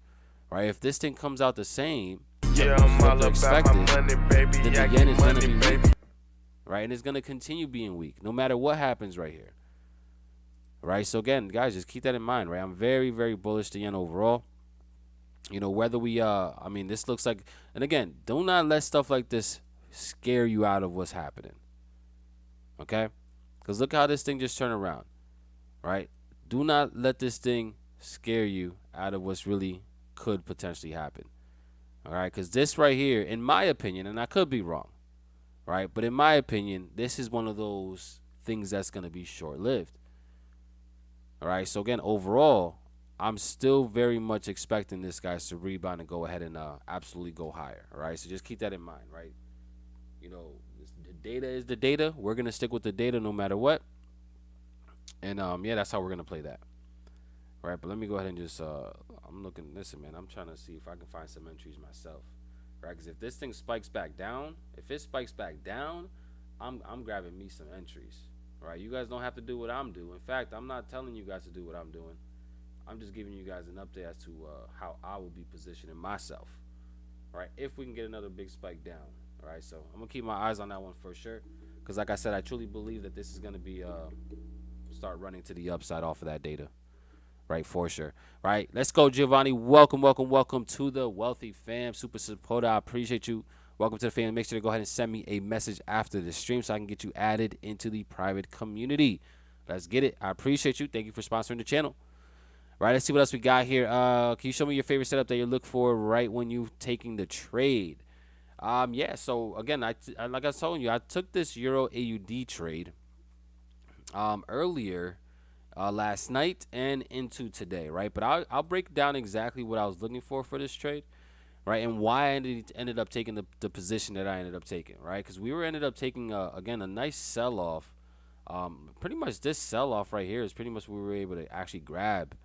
S1: right? If this thing comes out the same,
S2: Yeah, I'm all about my money, baby.
S1: then the yen is going to be weak, right? And it's going to continue being weak no matter what happens right here, right? So again, guys, just keep that in mind, right? I'm very bullish the yen overall. Whether we this looks like, and again, do not let stuff like this scare you out of what's happening. Okay? Because look how this thing just turned around. Right? Do not let this thing scare you out of what's really could potentially happen. All right? Because this right here, in my opinion, and I could be wrong, right? But in my opinion, this is one of those things that's going to be short-lived. All right? So again, overall, I'm still very much expecting this guys to rebound and go ahead and absolutely go higher. All right, so just keep that in mind, right? The data is the data. We're gonna stick with the data no matter what, and yeah, that's how we're gonna play that. All right, but let me go ahead and just I'm looking. Listen, man, I'm trying to see if I can find some entries myself, right? Because if this thing spikes back down, I'm grabbing me some entries. All right, you guys don't have to do what I'm doing. In fact, I'm not telling you guys to do what I'm doing. I'm just giving you guys an update as to how I will be positioning myself, right? If we can get another big spike down, all right? So I'm gonna keep my eyes on that one for sure, because like I said, I truly believe that this is gonna be start running to the upside off of that data, right? For sure, right? Let's go, Giovanni. Welcome to the Wealthy Fam, super supporter. I appreciate you. Welcome to the fam. Make sure to go ahead and send me a message after the stream so I can get you added into the private community. Let's get it. I appreciate you. Thank you for sponsoring the channel. Right, let's see what else we got here. Can you show me your favorite setup that you look for right when you taking the trade? Yeah. So again, like I was telling you, I took this Euro AUD trade earlier last night and into today, right? But I'll break down exactly what I was looking for this trade, right, and why I ended up taking the position that I ended up taking, right? Because we ended up taking again a nice sell off. Pretty much this sell off right here is pretty much what we were able to actually grab.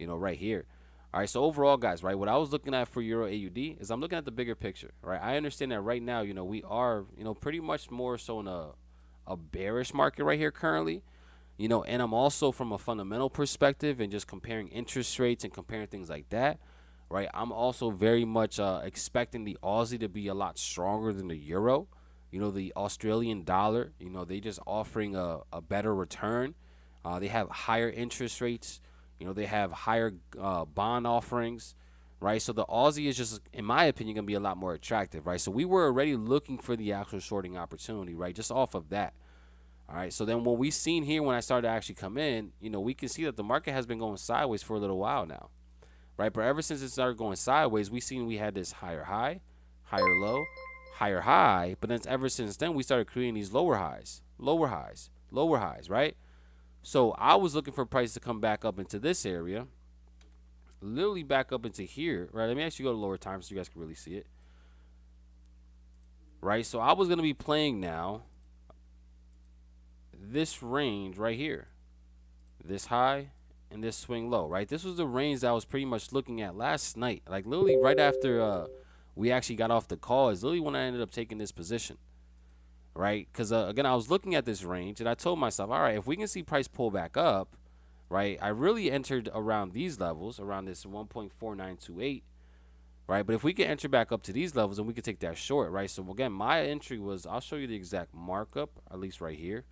S1: Right here. All right, so overall, guys, right, what I was looking at for Euro AUD is I'm looking at the bigger picture, right? I understand that right now, we are, pretty much more so in a bearish market right here currently, and I'm also from a fundamental perspective and just comparing interest rates and comparing things like that. right? I'm also very much expecting the Aussie to be a lot stronger than the euro. You know, the Australian dollar, you know, they just offering a better return. They have higher interest rates. You know, they have higher bond offerings, right? So the Aussie is just, in my opinion, going to be a lot more attractive, right? So we were already looking for the actual shorting opportunity, right? Just off of that. All right. So then what we seen here when I started to actually come in, you know, we can see that the market has been going sideways for a little while now, right? But ever since it started going sideways, we had this higher high, higher low, higher high. But then ever since then, we started creating these lower highs, lower highs, lower highs, right? So I was looking for price to come back up into this area, literally back up into here, right? Let me actually go to lower time so you guys can really see it, right? So I was going to be playing now this range right here, this high and this swing low, right? This was the range that I was pretty much looking at last night, like literally right after we actually got off the call is literally when I ended up taking this position, right? Because again, I was looking at this range and I told myself, all right, if we can see price pull back up, right? I really entered around these levels, around this 1.4928, right? But if we can enter back up to these levels, then we could take that short, right? So again, my entry was, I'll show you the exact markup, at least right here,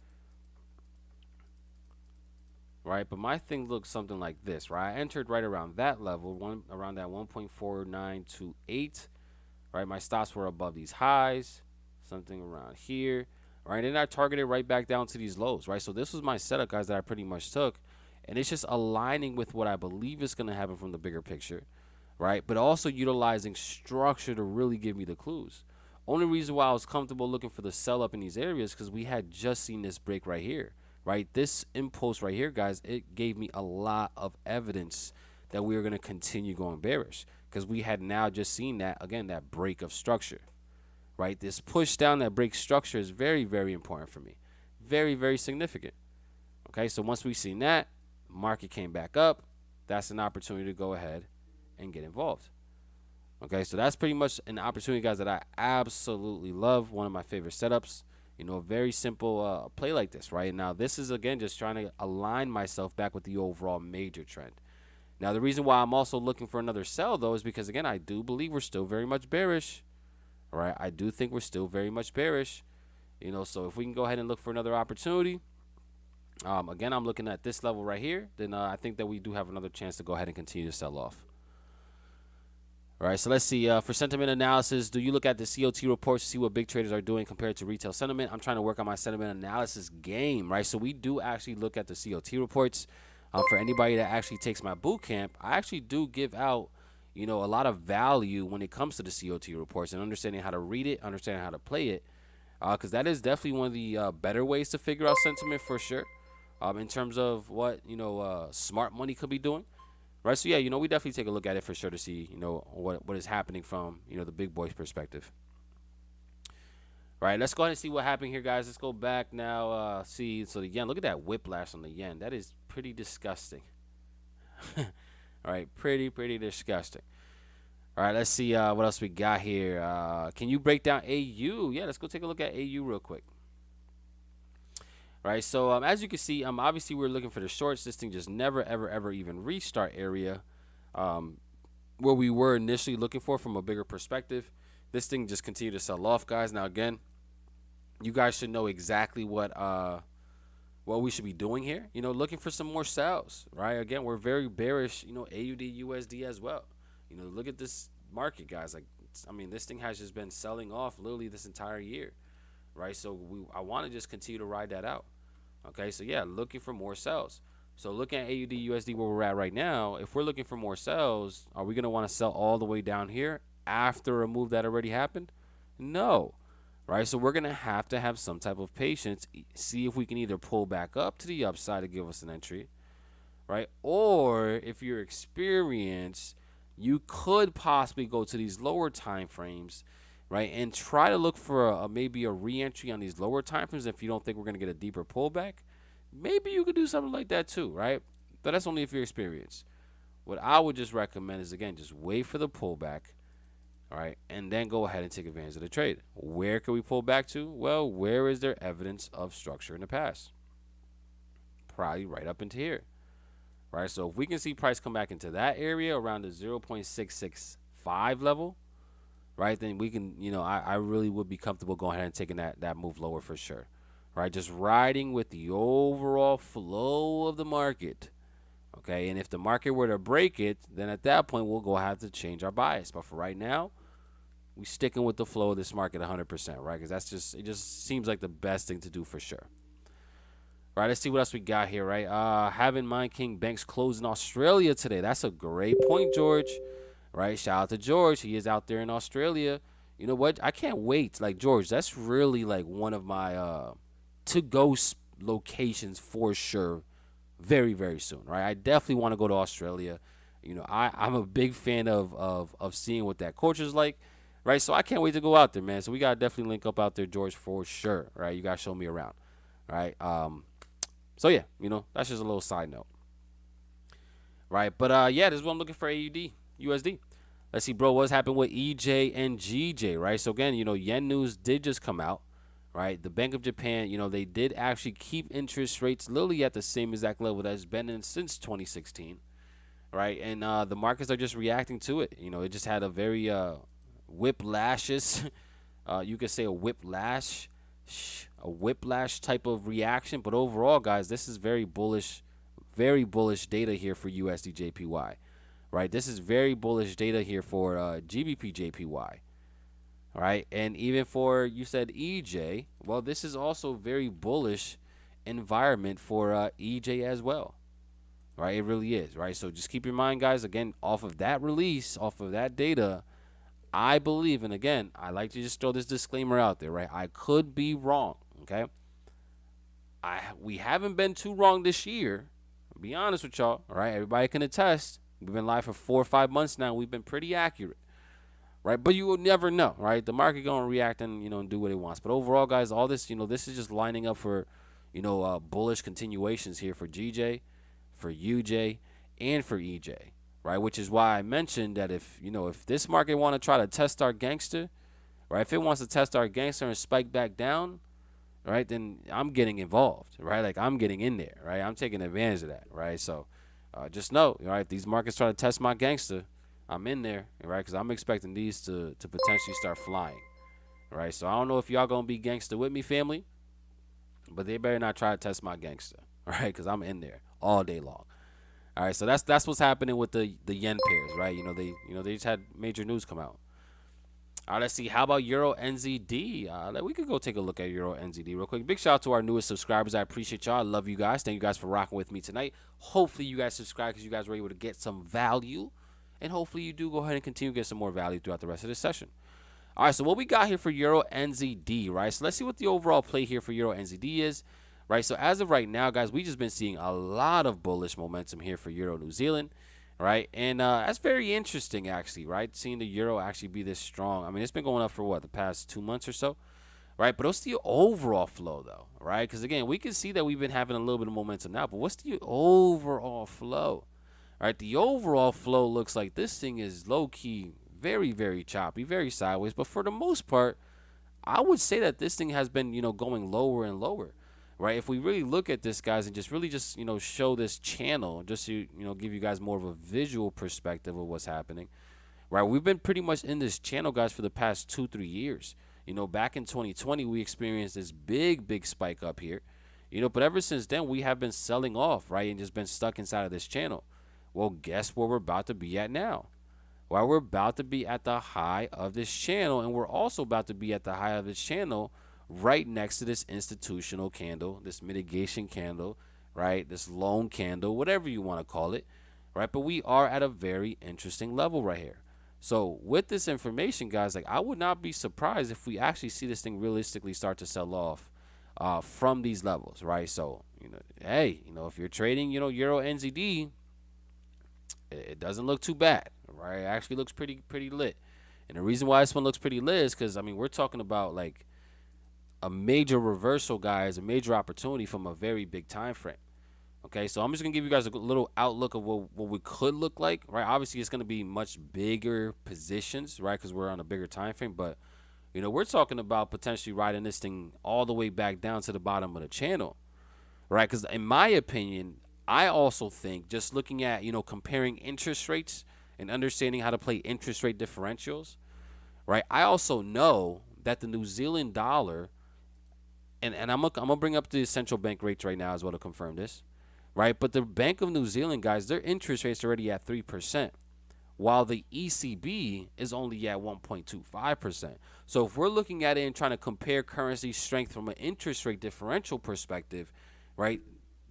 S1: right? But my thing looks something like this, right? I entered right around that level, around that 1.4928, right? My stops were above these highs, something around here, right? And I targeted right back down to these lows, right? So this was my setup, guys, that I pretty much took. And it's just aligning with what I believe is going to happen from the bigger picture, right? But also utilizing structure to really give me the clues. Only reason why I was comfortable looking for the sell up in these areas because we had just seen this break right here, right? This impulse right here, guys, it gave me a lot of evidence that we were going to continue going bearish because we had now just seen that, again, that break of structure, right? This push down, that break structure is very, very important for me. Very, very significant. Okay, so once we seen that, market came back up. That's an opportunity to go ahead and get involved. Okay, so that's pretty much an opportunity, guys, that I absolutely love. One of my favorite setups. You know, a very simple play like this, right? Now, this is, again, just trying to align myself back with the overall major trend. Now, the reason why I'm also looking for another sell, though, is because, again, I do believe we're still very much bearish. All right, I do think we're still very much bearish. You know, so if we can go ahead and look for another opportunity, again, I'm looking at this level right here, then I think that we do have another chance to go ahead and continue to sell off. All right, so let's see. For sentiment analysis, do you look at the COT reports to see what big traders are doing compared to retail sentiment? I'm trying to work on my sentiment analysis game, right? So we do actually look at the COT reports. For anybody that actually takes my boot camp, I actually do give out, you know, a lot of value when it comes to the COT reports and understanding how to read it, understanding how to play it, because that is definitely one of the better ways to figure out sentiment for sure, in terms of what, you know, smart money could be doing. Right, so yeah, you know, we definitely take a look at it for sure to see, you know, what is happening from, you know, the big boys' perspective. All right, let's go ahead and see what happened here, guys. Let's go back now. See, so the yen, look at that whiplash on the yen. That is pretty disgusting. All right, pretty disgusting. All right, let's see what else we got here. Can you break down AU? Yeah, let's go take a look at AU real quick. Right, so as you can see, obviously we're looking for the shorts. This thing just never, ever even reached our area where we were initially looking for from a bigger perspective. This thing just continued to sell off, guys. Now, again, you guys should know exactly what we should be doing here. You know, looking for some more sells, right? Again, we're very bearish, you know, AUD USD as well. You know, look at this market, guys. Like, I mean, this thing has just been selling off literally this entire year. Right, so I want to just continue to ride that out. Okay, so yeah, looking for more sells. So looking at AUD USD where we're at right now, if we're looking for more sells, are we going to want to sell all the way down here after a move that already happened? No. Right, so we're going to have some type of patience, see if we can either pull back up to the upside to give us an entry, right? Or if you're experienced, you could possibly go to these lower time frames, right, and try to look for maybe a re-entry on these lower time frames. If you don't think we're going to get a deeper pullback, maybe you could do something like that too, right? But that's only if you're experienced. What I would just recommend is, again, just wait for the pullback, all right, and then go ahead and take advantage of the trade. Where can we pull back to? Well, where is there evidence of structure in the past? Probably right up into here, right? So if we can see price come back into that area around the 0.665 level, right, then we can, I really would be comfortable going ahead and taking that move lower for sure, right? Just riding with the overall flow of the market, okay? And if the market were to break it, then at that point we'll go have to change our bias. But for right now, we sticking with the flow of this market 100%, right? Because it just seems like the best thing to do for sure. Right, let's see what else we got here, right? Have in mind King Banks closed in Australia today. That's a great point, George. Right, shout out to George. He is out there in Australia. You know what? I can't wait. Like, George, that's really like one of my to-go locations for sure very, very soon, right? I definitely want to go to Australia. I'm a big fan of seeing what that culture is like, right? So I can't wait to go out there, man. So we got to definitely link up out there, George, for sure, right? You got to show me around, right? So yeah, that's just a little side note, right? But yeah, this is what I'm looking for. AUD USD. Let's see, bro, what's happened with EJ and GJ, right? So again, yen news did just come out, right? The Bank of Japan, they did actually keep interest rates literally at the same exact level that's been in since 2016, right? And the markets are just reacting to it. It just had a very whiplashes, you could say a whiplash type of reaction. But overall, guys, this is very bullish data here for USD JPY, right? This is very bullish data here for GBPJPY, right? And even for, you said EJ, well, this is also very bullish environment for EJ as well, right? It really is, right? So just keep in mind, guys, again, off of that release, off of that data, I believe, and again, I like to just throw this disclaimer out there, right? I could be wrong, okay? We haven't been too wrong this year. I'll be honest with y'all, all right? Everybody can attest. We've been live for 4 or 5 months now. We've been pretty accurate, right? But you will never know, right? The market gonna react and and do what it wants. But overall, guys, all this, this is just lining up for, bullish continuations here for GJ, for UJ, and for EJ. Right, which is why I mentioned that if this market want to try to test our gangster, right, if it wants to test our gangster and spike back down, right, then I'm getting involved, right, like I'm getting in there, right, I'm taking advantage of that, right. So just know, right, if these markets try to test my gangster, I'm in there, right, because I'm expecting these to potentially start flying, right. So I don't know if y'all gonna be gangster with me, family, but they better not try to test my gangster, right, because I'm in there all day long. All right, so that's what's happening with the yen pairs, right? They just had major news come out. All right, let's see. How about Euro NZD? We could go take a look at Euro NZD real quick. Big shout out to our newest subscribers. I appreciate y'all. I love you guys. Thank you guys for rocking with me tonight. Hopefully you guys subscribe because you guys were able to get some value, and hopefully you do go ahead and continue to get some more value throughout the rest of this session. All right, so what we got here for Euro NZD, right? So let's see what the overall play here for Euro NZD is. Right, so as of right now, guys, we just been seeing a lot of bullish momentum here for Euro New Zealand, right? And that's very interesting, actually, right? Seeing the Euro actually be this strong. I mean, it's been going up for what, the past 2 months or so, right? But what's the overall flow, though, right? Because, again, we can see that we've been having a little bit of momentum now, but what's the overall flow, right? The overall flow looks like this thing is low-key very, very choppy, very sideways. But for the most part, I would say that this thing has been, going lower and lower. Right, if we really look at this, guys, and just really show this channel, just to give you guys more of a visual perspective of what's happening. Right, we've been pretty much in this channel, guys, for the past 2-3 years. Back in 2020, we experienced this big spike up here. But ever since then, we have been selling off, right, and just been stuck inside of this channel. Well, guess where we're about to be at now? Well, we're about to be at the high of this channel, and we're also about to be at the high of this channel right next to this institutional candle, this mitigation candle, right? This loan candle, whatever you want to call it, right? But we are at a very interesting level right here. So with this information, guys, like I would not be surprised if we actually see this thing realistically start to sell off from these levels, right? So, hey, if you're trading, Euro NZD, it doesn't look too bad, right? It actually looks pretty lit. And the reason why this one looks pretty lit is because, I mean, we're talking about like a major reversal, guys, a major opportunity from a very big time frame. Okay, so I'm just gonna give you guys a little outlook of what we could look like, right? Obviously, it's gonna be much bigger positions, right? Because we're on a bigger time frame, but we're talking about potentially riding this thing all the way back down to the bottom of the channel, right? Because in my opinion, I also think just looking at, comparing interest rates and understanding how to play interest rate differentials, right? I also know that the New Zealand dollar, and I'm gonna bring up the central bank rates right now as well to confirm this, right? But the Bank of New Zealand, guys, their interest rates are already at 3%, while the ECB is only at 1.25%. So if we're looking at it and trying to compare currency strength from an interest rate differential perspective, right,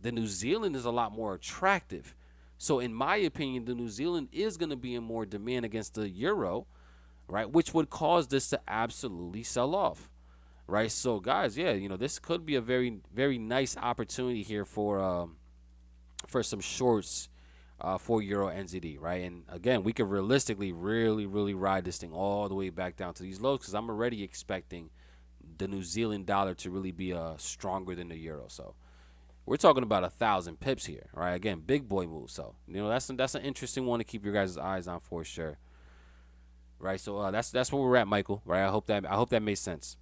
S1: the New Zealand is a lot more attractive. So in my opinion, the New Zealand is going to be in more demand against the euro, right, which would cause this to absolutely sell off, right? So guys, yeah, this could be a very, very nice opportunity here for some shorts for Euro NZD, right? And again, we could realistically really, really ride this thing all the way back down to these lows because I'm already expecting the New Zealand dollar to really be stronger than the euro. So we're talking about 1,000 pips here, right? Again, big boy move. So that's an interesting one to keep your guys' eyes on for sure, right? So that's where we're at, Michael. Right? I hope that made sense.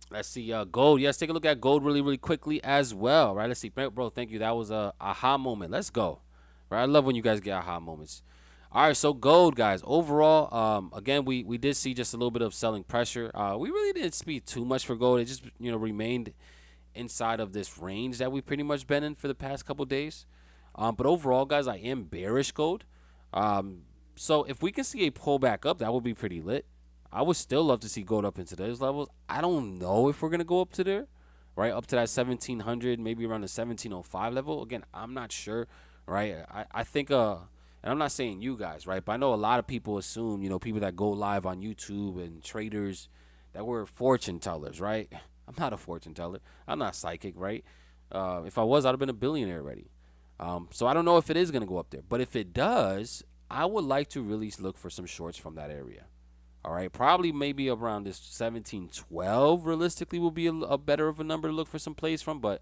S1: Let's see, gold. Yes, take a look at gold really, really quickly as well, right? Let's see, bro. Thank you. That was a aha moment. Let's go. Right, I love when you guys get aha moments. All right, so gold, guys. Overall, again, we did see just a little bit of selling pressure. We really didn't see too much for gold. It just remained inside of this range that we've pretty much been in for the past couple days. But overall, guys, I am bearish gold. So if we can see a pullback up, that would be pretty lit. I would still love to see gold up into those levels. I don't know if we're gonna go up to there, right? Up to that 1,700, maybe around the 1,705 level. Again, I'm not sure. Right, I think and I'm not saying you guys, right, but I know a lot of people assume, people that go live on YouTube and traders that we're fortune tellers, right? I'm not a fortune teller. I'm not psychic, right? If I was, I'd have been a billionaire already. So I don't know if it is gonna go up there, but if it does, I would like to really look for some shorts from that area. All right, probably maybe around this 1712 realistically will be a better of a number to look for some plays from, but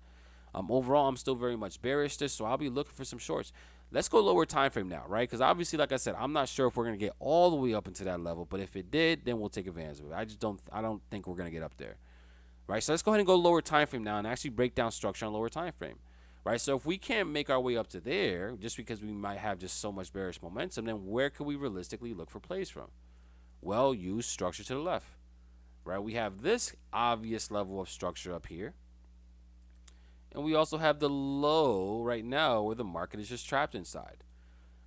S1: overall, I'm still very much bearish this, so I'll be looking for some shorts. Let's go lower time frame now, right? Because obviously, like I said, I'm not sure if we're gonna get all the way up into that level, but if it did, then we'll take advantage of it. I don't think we're gonna get up there, right? So let's go ahead and go lower time frame now and actually break down structure on lower time frame, right? So if we can't make our way up to there, just because we might have just so much bearish momentum, then where could we realistically look for plays from? Well, use structure to the left, right? We have this obvious level of structure up here. And we also have the low right now where the market is just trapped inside.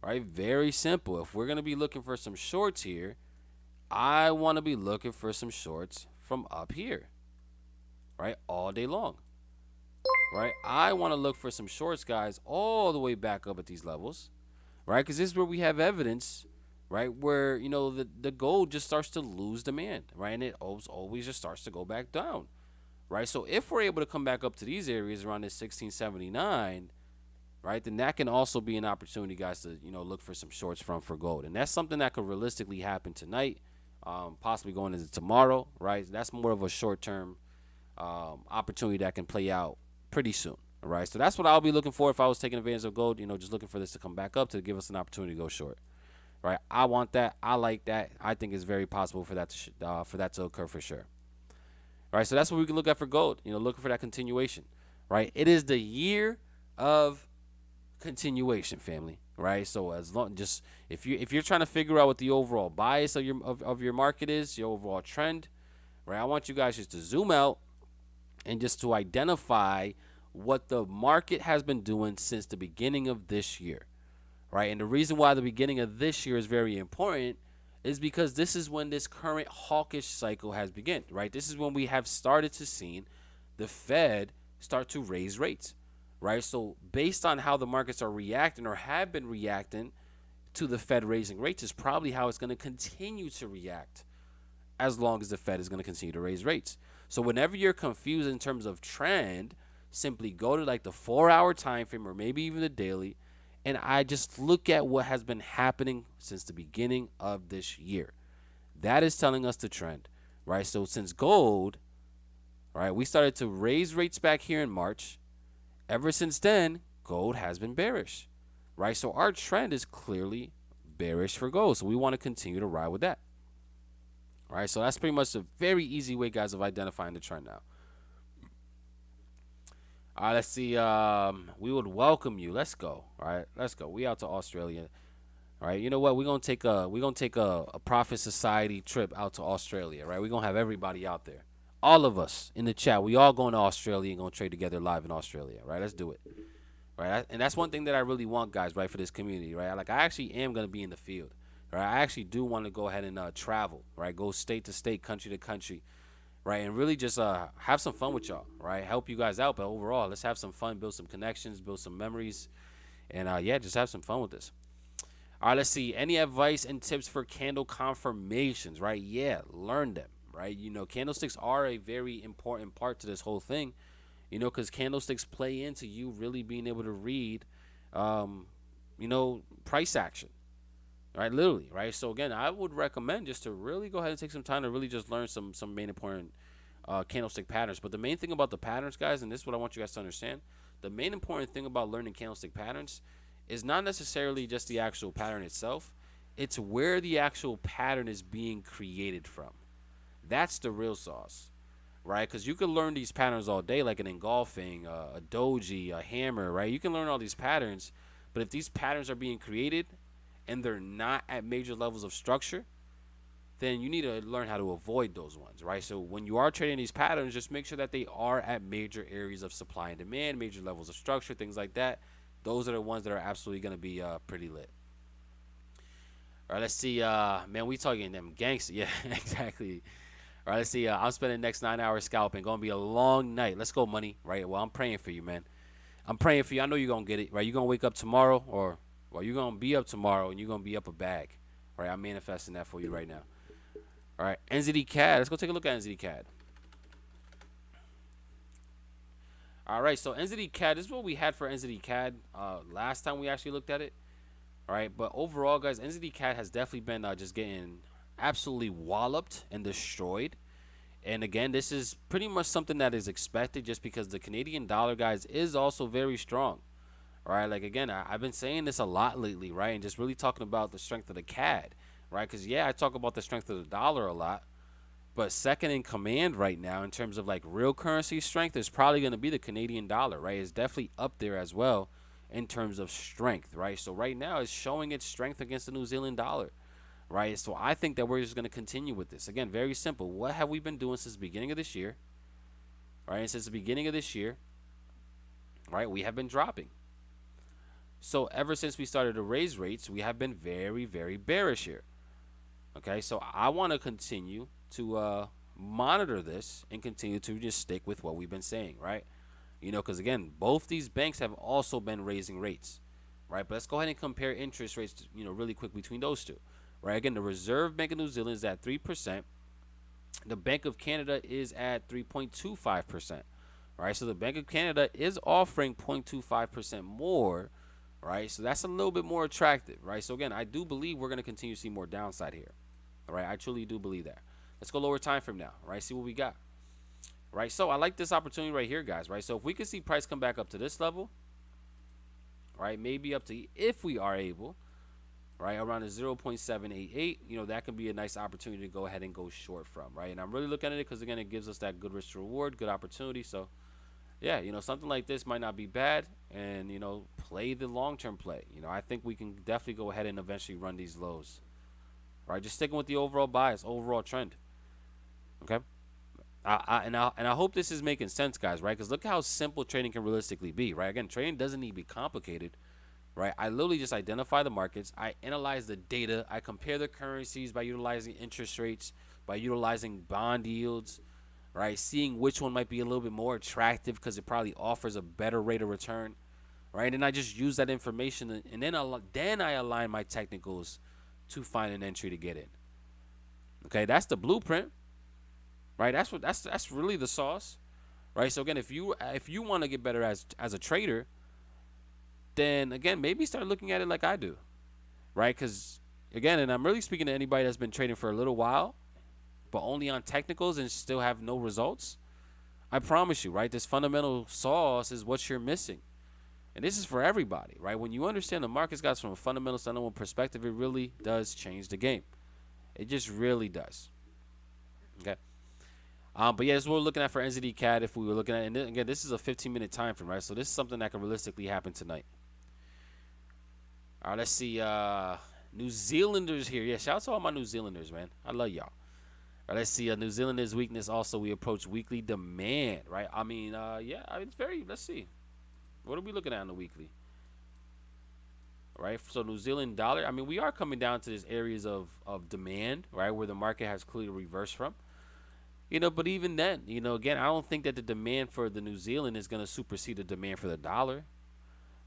S1: All right, very simple. If we're going to be looking for some shorts here, I want to be looking for some shorts from up here, right, all day long. Right, I want to look for some shorts, guys, all the way back up at these levels, right, because this is where we have evidence, right, where, the gold just starts to lose demand, right, and it always just starts to go back down. Right, so if we're able to come back up to these areas around this 1679, right, then that can also be an opportunity, guys, to look for some shorts for gold, and that's something that could realistically happen tonight, possibly going into tomorrow, right? That's more of a short-term opportunity that can play out pretty soon, right? So that's what I'll be looking for if I was taking advantage of gold, just looking for this to come back up to give us an opportunity to go short, right? I want that. I like that. I think it's very possible for that to occur for sure. All right, so that's what we can look at for gold, looking for that continuation, right? It is the year of continuation, family, right? So as long just if you're trying to figure out what the overall bias of your market is, your overall trend, right? I want you guys just to zoom out and just to identify what the market has been doing since the beginning of this year, right? And the reason why the beginning of this year is very important is because this is when this current hawkish cycle has begun, right? This is when we have started to see the Fed start to raise rates, right? So based on how the markets are reacting or have been reacting to the Fed raising rates is probably how it's going to continue to react as long as the Fed is going to continue to raise rates. So whenever you're confused in terms of trend, simply go to like the 4-hour time frame or maybe even the daily, and I just look at what has been happening since the beginning of this year. That is telling us the trend, right? So since gold, right, we started to raise rates back here in March. Ever since then, gold has been bearish, right? So our trend is clearly bearish for gold. So we want to continue to ride with that, right? So that's pretty much a very easy way, guys, of identifying the trend now. All right, let's see. We would welcome you. Let's go. All right, let's go. We out to Australia. All right, you know what? We're gonna take a Profit Society trip out to Australia. Right, we're gonna have everybody out there. All of us in the chat. We all going to Australia and gonna trade together live in Australia. Right, let's do it. Right, and that's one thing that I really want, guys. Right, for this community. Right, like I actually am gonna be in the field. Right, I actually do want to go ahead and travel. Right, go state to state, country to country, right? And really just have some fun with y'all, right? Help you guys out, but overall, let's have some fun, build some connections, build some memories, and yeah, just have some fun with this. All right, let's see. Any advice and tips for candle confirmations, right? Yeah, learn them, right? You know, candlesticks are a very important part to this whole thing, you know, because candlesticks play into you really being able to read, you know, price action, right? Literally, right? So again, I would recommend just to really go ahead and take some time to really just learn some main important candlestick patterns. But the main thing about the patterns, guys, and this is what I want you guys to understand, the main important thing about learning candlestick patterns is not necessarily just the actual pattern itself. It's where the actual pattern is being created from. That's the real sauce, right? Because you can learn these patterns all day, like an engulfing, a doji, a hammer, right? You can learn all these patterns, but if these patterns are being created and they're not at major levels of structure, then you need to learn how to avoid those ones, right? So when you are trading these patterns, just make sure that they are at major areas of supply and demand, major levels of structure, things like that. Those are the ones that are absolutely going to be pretty lit. All right, let's see. Man, we talking them gangster. Yeah, exactly. All right, let's see. I'm spending the next 9 hours scalping. Going to be a long night. Let's go, money. Right. Well, I'm praying for you, man. I'm praying for you. I know you're going to get it. Right. You're going to wake up tomorrow, or well, you're going to be up tomorrow and you're going to be up a bag. Right. I'm manifesting that for you right now. All right, NZD CAD. Let's go take a look at NZD CAD. All right, so NZD CAD, this is what we had for NZD CAD last time we actually looked at it. All right, but overall, guys, NZD CAD has definitely been just getting absolutely walloped and destroyed. And again, this is pretty much something that is expected just because the Canadian dollar, guys, is also very strong. All right, like again, I've been saying this a lot lately, right? And just really talking about the strength of the CAD. Right, because yeah, I talk about the strength of the dollar a lot, but second in command right now in terms of like real currency strength is probably going to be the Canadian dollar, right? It's definitely up there as well in terms of strength, right? So right now it's showing its strength against the New Zealand dollar, right? So I think that we're just going to continue with this. Again, very simple. What have we been doing since the beginning of this year, right? And since the beginning of this year, right, we have been dropping. So ever since we started to raise rates, we have been very, very bearish here. Okay, so I want to continue to monitor this and continue to just stick with what we've been saying, right? You know, because again, both these banks have also been raising rates, right? But let's go ahead and compare interest rates, you know, really quick between those two, right? Again, the Reserve Bank of New Zealand is at 3%. The Bank of Canada is at 3.25%, right? So the Bank of Canada is offering 0.25% more, right? So that's a little bit more attractive, right? So again, I do believe we're going to continue to see more downside here. All right, I truly do believe that. Let's go lower time frame now, right? See what we got, right? So I like this opportunity right here, guys, right? So if we can see price come back up to this level, right, maybe up to, if we are able, right, around a 0.788, you know, that can be a nice opportunity to go ahead and go short from, right? And I'm really looking at it because, again, it gives us that good risk to reward, good opportunity. So, yeah, you know, something like this might not be bad, and, you know, play the long-term play. You know, I think we can definitely go ahead and eventually run these lows. Right, just sticking with the overall bias, overall trend. Okay, and I hope this is making sense, guys. Right, because look how simple trading can realistically be. Right, again, trading doesn't need to be complicated. Right, I literally just identify the markets, I analyze the data, I compare the currencies by utilizing interest rates, by utilizing bond yields. Right, seeing which one might be a little bit more attractive because it probably offers a better rate of return. Right, and I just use that information, and then I align my technicals to find an entry to get in. Okay, that's the blueprint, right? That's really the sauce, right? So again, if you want to get better as a trader, then again, maybe start looking at it like I do, right? Because again, and I'm really speaking to anybody that's been trading for a little while, but only on technicals and still have no results. I promise you, right? This fundamental sauce is what you're missing. And this is for everybody, right? When you understand the markets, guys, from a fundamental standpoint perspective, it really does change the game. It just really does. Okay. But yeah, this is what we're looking at for NZD CAD. If we were looking at, and then, again, this is a 15-minute time frame, right? So this is something that can realistically happen tonight. All right, let's see. New Zealanders here. Yeah, shout out to all my New Zealanders, man. I love y'all. All right, let's see. New Zealanders weakness. Also, we approach weekly demand, right? I mean, yeah, it's very. Let's see. What are we looking at on the weekly? All right, so New Zealand dollar. I mean, we are coming down to these areas of demand, right, where the market has clearly reversed from. But even then, again, I don't think that the demand for the New Zealand is going to supersede the demand for the dollar,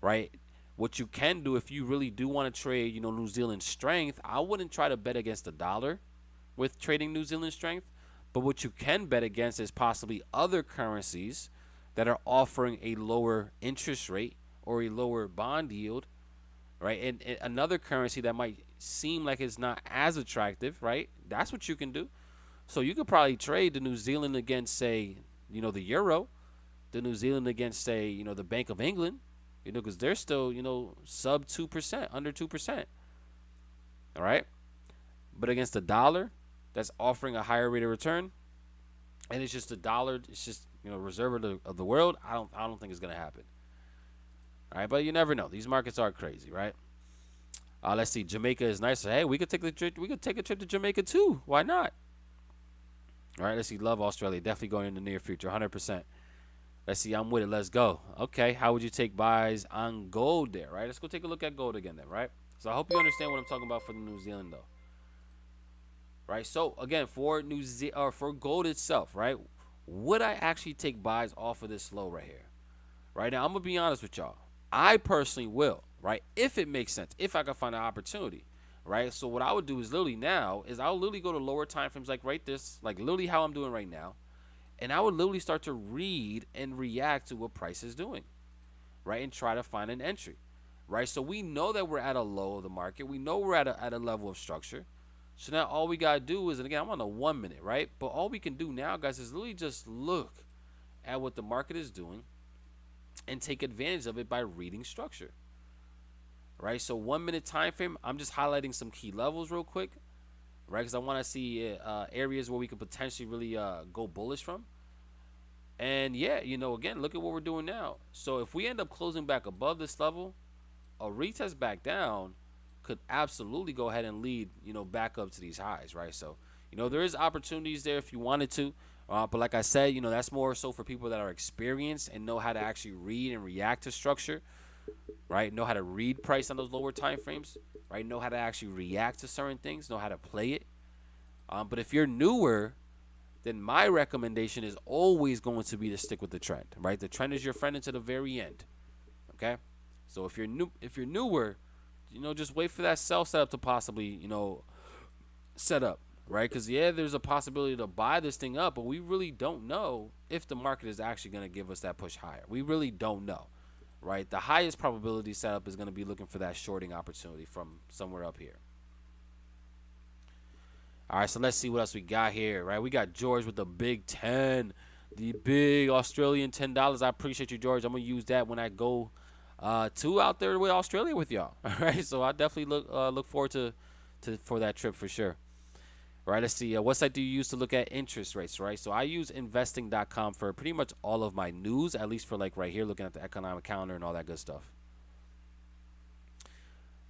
S1: right? What you can do if you really do want to trade, New Zealand strength, I wouldn't try to bet against the dollar with trading New Zealand strength. But what you can bet against is possibly other currencies that are offering a lower interest rate or a lower bond yield, right? And another currency that might seem like it's not as attractive, right? That's what you can do. So you could probably trade the New Zealand against, say, the euro, the New Zealand against, say, the Bank of England, because they're still, sub 2%, under 2%. All right. But against the dollar, that's offering a higher rate of return, and it's just the dollar, it's just, reserve of the world. I don't think it's gonna happen. All right, but you never know. These markets are crazy, right? Let's see. Jamaica is nice. Hey, we could take the trip. We could take a trip to Jamaica too. Why not? All right, let's see. Love Australia. Definitely going in the near future. 100%. Let's see. I'm with it. Let's go. Okay. How would you take buys on gold there, right? Let's go take a look at gold again then, right? So I hope you understand what I'm talking about for the New Zealand though. Right. So again, for for gold itself, right? Would I actually take buys off of this low right here? Right now, I'm gonna be honest with y'all. I personally will, right? If it makes sense, if I can find an opportunity, right? So what I would do is literally now is I'll literally go to lower time frames like right this, like literally how I'm doing right now, and I would literally start to read and react to what price is doing, right? And try to find an entry, right? So we know that we're at a low of the market. We know we're at a level of structure. So now all we gotta do is, and again, I'm on a 1 minute, right? But all we can do now, guys, is literally just look at what the market is doing and take advantage of it by reading structure, right? So 1 minute time frame, I'm just highlighting some key levels real quick, right? Because I want to see areas where we could potentially really go bullish from. And yeah, again, look at what we're doing now. So if we end up closing back above this level, a retest back down could absolutely go ahead and lead, back up to these highs, right? So, there is opportunities there if you wanted to. But like I said, that's more so for people that are experienced and know how to actually read and react to structure, right? Know how to read price on those lower time frames, right? Know how to actually react to certain things, know how to play it. But if you're newer, then my recommendation is always going to be to stick with the trend, right? The trend is your friend until the very end, okay? So if you're newer, just wait for that sell setup to possibly, set up. Right, because yeah, there's a possibility to buy this thing up, but we really don't know if the market is actually going to give us that push higher. We really don't know, right? The highest probability setup is going to be looking for that shorting opportunity from somewhere up here. All right, so let's see what else we got here, right? We got George with the big 10, the big Australian $10. I appreciate you, George. I'm going to use that when I go out there with Australia with y'all. All right, so I definitely look forward for that trip for sure. Right, let's see. What site do you use to look at interest rates, right? So I use investing.com for pretty much all of my news, at least for like right here, looking at the economic calendar and all that good stuff.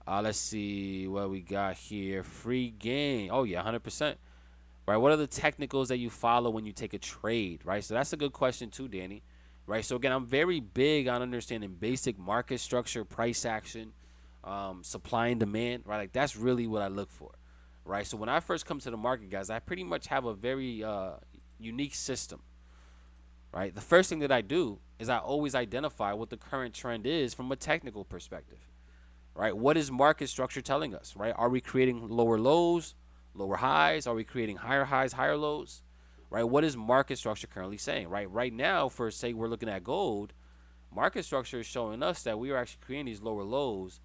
S1: Let's see what we got here. Free game. Oh, yeah, 100%. Right, what are the technicals that you follow when you take a trade, right? So that's a good question too, Danny. Right, so again, I'm very big on understanding basic market structure, price action, supply and demand, right? Like that's really what I look for. Right, so when I first come to the market, guys, I pretty much have a very unique system. Right, the first thing that I do is I always identify what the current trend is from a technical perspective. Right, what is market structure telling us? Right, are we creating lower lows, lower highs? Are we creating higher highs, higher lows? Right, what is market structure currently saying? Right now, for say we're looking at gold, market structure is showing us that we are actually creating these lower lows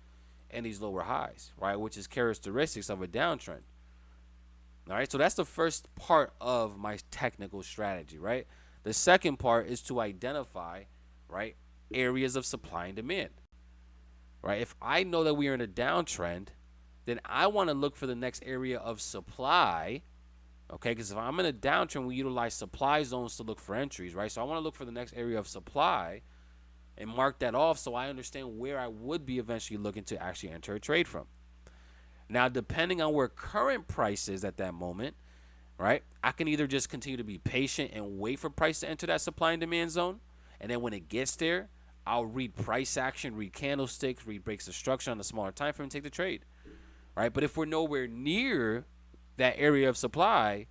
S1: and these lower highs, right, which is characteristics of a downtrend. All right, so that's the first part of my technical strategy, right? The second part is to identify, right, areas of supply and demand, right? If I know that we are in a downtrend, then I want to look for the next area of supply, Okay, because if I'm in a downtrend, we utilize supply zones to look for entries, right? So I want to look for the next area of supply and mark that off so I understand where I would be eventually looking to actually enter a trade from. Now, depending on where current price is at that moment, right, I can either just continue to be patient and wait for price to enter that supply and demand zone. And then when it gets there, I'll read price action, read candlesticks, read breaks of structure on the smaller time frame and take the trade. Right. But if we're nowhere near that area of supply,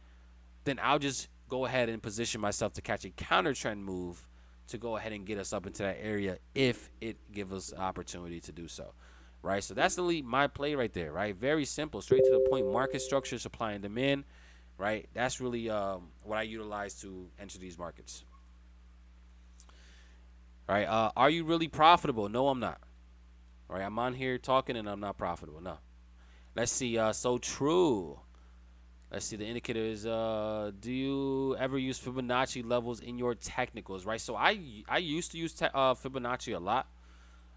S1: then I'll just go ahead and position myself to catch a counter trend move to go ahead and get us up into that area if it gives us an opportunity to do so. Right. So that's my play right there. Right. Very simple, straight to the point. Market structure, supply and demand. Right. That's really what I utilize to enter these markets. All right. Are you really profitable? No, I'm not. All right. I'm on here talking and I'm not profitable. No. Let's see. So true. Let's see. The indicator is. Do you ever use Fibonacci levels in your technicals? Right. So I used to use Fibonacci a lot.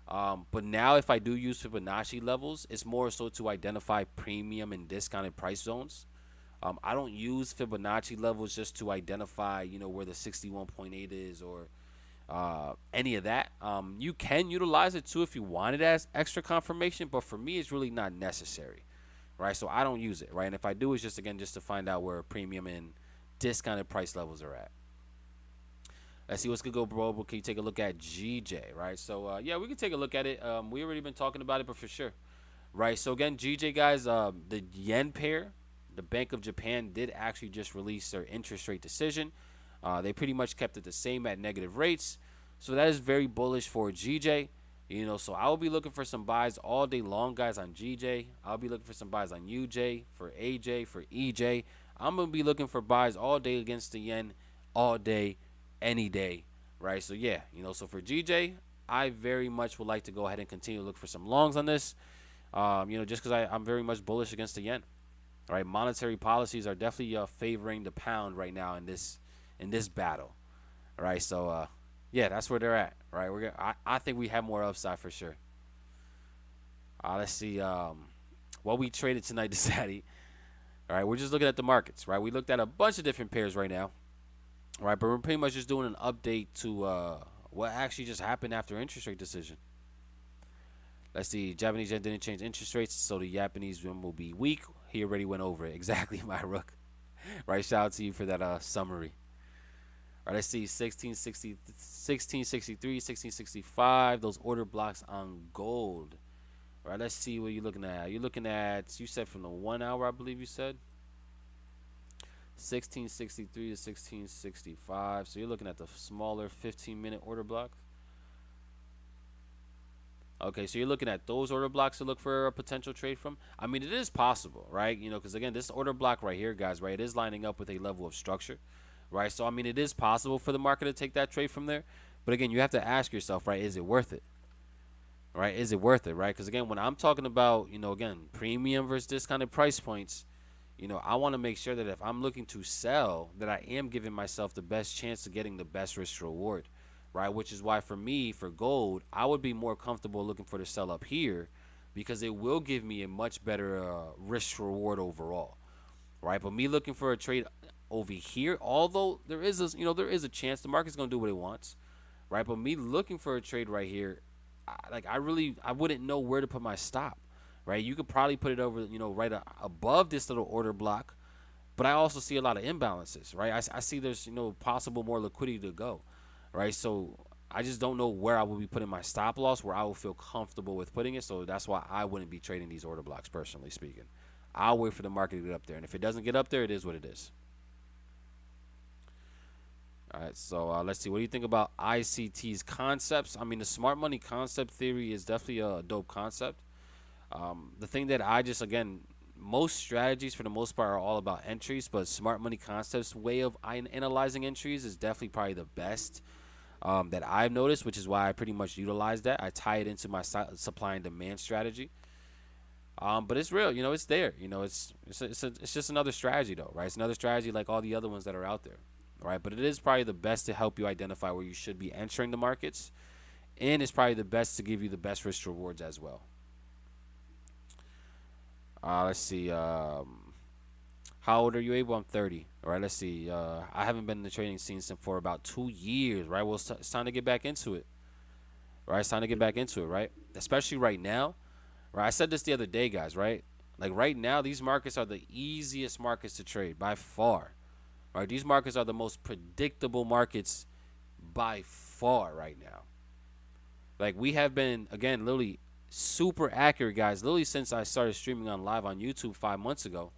S1: But now if I do use Fibonacci levels, it's more so to identify premium and discounted price zones. I don't use Fibonacci levels just to identify, where the 61.8 is or any of that. You can utilize it too if you want it as extra confirmation, but for me, it's really not necessary, right? So I don't use it, right? And if I do, it's just to find out where premium and discounted price levels are at. Let's see what's gonna go, bro. Can you take a look at GJ, right? So yeah, we can take a look at it. We already been talking about it, but for sure, right? So again, GJ guys, the yen pair, the Bank of Japan did actually just release their interest rate decision. They pretty much kept it the same at negative rates. So that is very bullish for GJ. So I will be looking for some buys all day long, guys, on GJ. I'll be looking for some buys on UJ, for AJ, for EJ. I'm going to be looking for buys all day against the yen, all day, any day, right? So yeah, so for GJ, I very much would like to go ahead and continue to look for some longs on this, just because I'm very much bullish against the yen. All right, monetary policies are definitely favoring the pound right now in this battle. All right, so yeah, that's where they're at. Right, I think we have more upside for sure. Let's see what we traded tonight to Sadie. All right, we're just looking at the markets. Right, we looked at a bunch of different pairs right now. All right, but we're pretty much just doing an update to what actually just happened after interest rate decision. Let's see, Japanese yen didn't change interest rates, so the Japanese yen will be weak. He already went over it. Exactly, my rook. Right, shout out to you for that summary. All right, let's see, 1660, 1663, 1665, those order blocks on gold. All right, let's see what you're looking at. You're looking at, you said from the 1 hour, I believe you said. 1663 to 1665. So you're looking at the smaller 15-minute order blocks. Okay, so you're looking at those order blocks to look for a potential trade from. I mean, it is possible, right? Because again, this order block right here, guys, right, it is lining up with a level of structure, right? So I mean, it is possible for the market to take that trade from there. But again, you have to ask yourself, right, is it worth it? Right? Is it worth it, right? Because again, when I'm talking about, again, premium versus discounted price points, I want to make sure that if I'm looking to sell, that I am giving myself the best chance of getting the best risk reward, right? Which is why for me, for gold, I would be more comfortable looking for the sell up here because it will give me a much better risk reward overall, right? But me looking for a trade over here, although there is a chance the market's going to do what it wants, right? But me looking for a trade right here, I wouldn't know where to put my stop. Right, you could probably put it over, right above this little order block, but I also see a lot of imbalances, right? I see there's, possible more liquidity to go, right? So I just don't know where I will be putting my stop loss, where I will feel comfortable with putting it. So that's why I wouldn't be trading these order blocks, personally speaking. I'll wait for the market to get up there, and if it doesn't get up there, it is what it is. All right, so let's see. What do you think about ICT's concepts? I mean, the smart money concept theory is definitely a dope concept. The thing that again, most strategies for the most part are all about entries, but smart money concepts way of analyzing entries is definitely probably the best that I've noticed, which is why I pretty much utilize that. I tie it into my supply and demand strategy. But it's real, it's there. It's just another strategy though, right? It's another strategy like all the other ones that are out there, right? But it is probably the best to help you identify where you should be entering the markets, and it's probably the best to give you the best risk rewards as well. Let's see. How old are you, Abel? I'm 30. All right, let's see. I haven't been in the trading scene since for about 2 years, right? Well, it's time to get back into it, right? It's time to get back into it, right? Especially right now, right? I said this the other day, guys, right? Like right now, these markets are the easiest markets to trade by far, right? These markets are the most predictable markets by far right now. Like we have been, again, literally super accurate, guys. Literally since I started streaming on live on YouTube 5 months ago,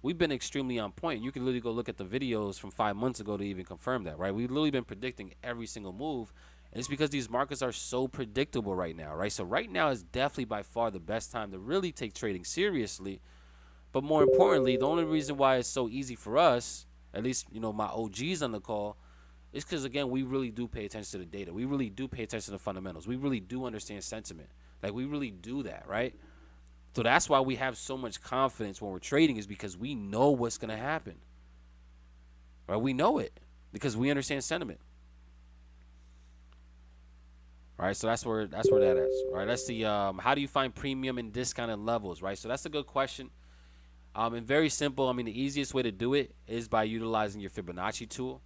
S1: we've been extremely on point. You can literally go look at the videos from 5 months ago to even confirm that, right? We've literally been predicting every single move. And it's because these markets are so predictable right now, right? So right now is definitely by far the best time to really take trading seriously. But more importantly, the only reason why it's so easy for us, at least, you know, my OGs on the call, is because, again, we really do pay attention to the data. We really do pay attention to the fundamentals. We really do understand sentiment. Like, we really do that, right? So that's why we have so much confidence when we're trading, is because we know what's going to happen. Right? We know it because we understand sentiment. All right, so that's where that is. All right, let's see. How do you find premium and discounted levels? Right, so that's a good question. And very simple. I mean, the easiest way to do it is by utilizing your Fibonacci tool.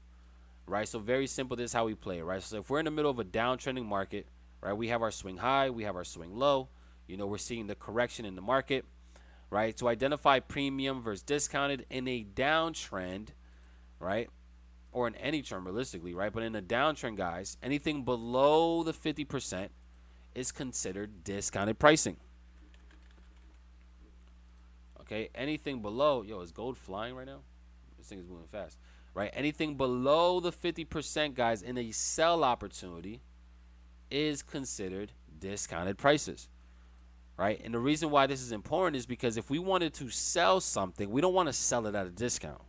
S1: Right, so very simple. This is how we play it. Right, so if we're in the middle of a downtrending market, right, we have our swing high, we have our swing low. You know, we're seeing the correction in the market. Right, to identify premium versus discounted in a downtrend, right, or in any trend realistically, right, but in a downtrend, guys, anything below the 50% is considered discounted pricing. Okay, anything below, yo, is gold flying right now? This thing is moving fast. Right, anything below the 50%, guys, in a sell opportunity is considered discounted prices. Right, and the reason why this is important is because if we wanted to sell something, we don't want to sell it at a discount.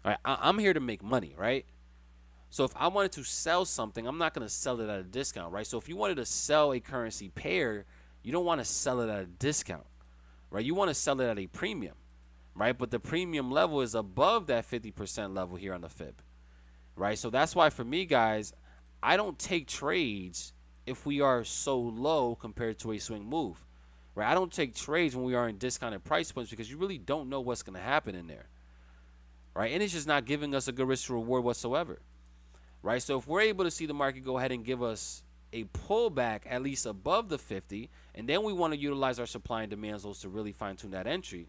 S1: All right, I'm here to make money, right? So if I wanted to sell something, I'm not going to sell it at a discount, right? So if you wanted to sell a currency pair, you don't want to sell it at a discount, right? You want to sell it at a premium. Right, but the premium level is above that 50% level here on the Fib, right? So that's why for me, guys, I don't take trades if we are so low compared to a swing move, right? I don't take trades when we are in discounted price points because you really don't know what's going to happen in there, right? And it's just not giving us a good risk to reward whatsoever, right? So if we're able to see the market go ahead and give us a pullback at least above the 50, and then we want to utilize our supply and demand zones to really fine tune that entry.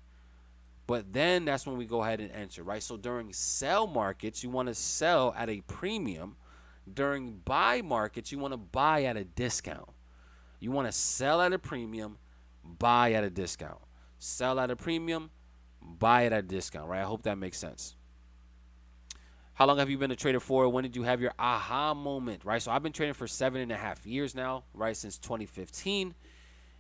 S1: But then that's when we go ahead and enter, right? So during sell markets, you want to sell at a premium. During buy markets, you want to buy at a discount. You want to sell at a premium, buy at a discount. Sell at a premium, buy at a discount, right? I hope that makes sense. How long have you been a trader for? When did you have your aha moment, right? So I've been trading for 7.5 years now, right? Since 2015.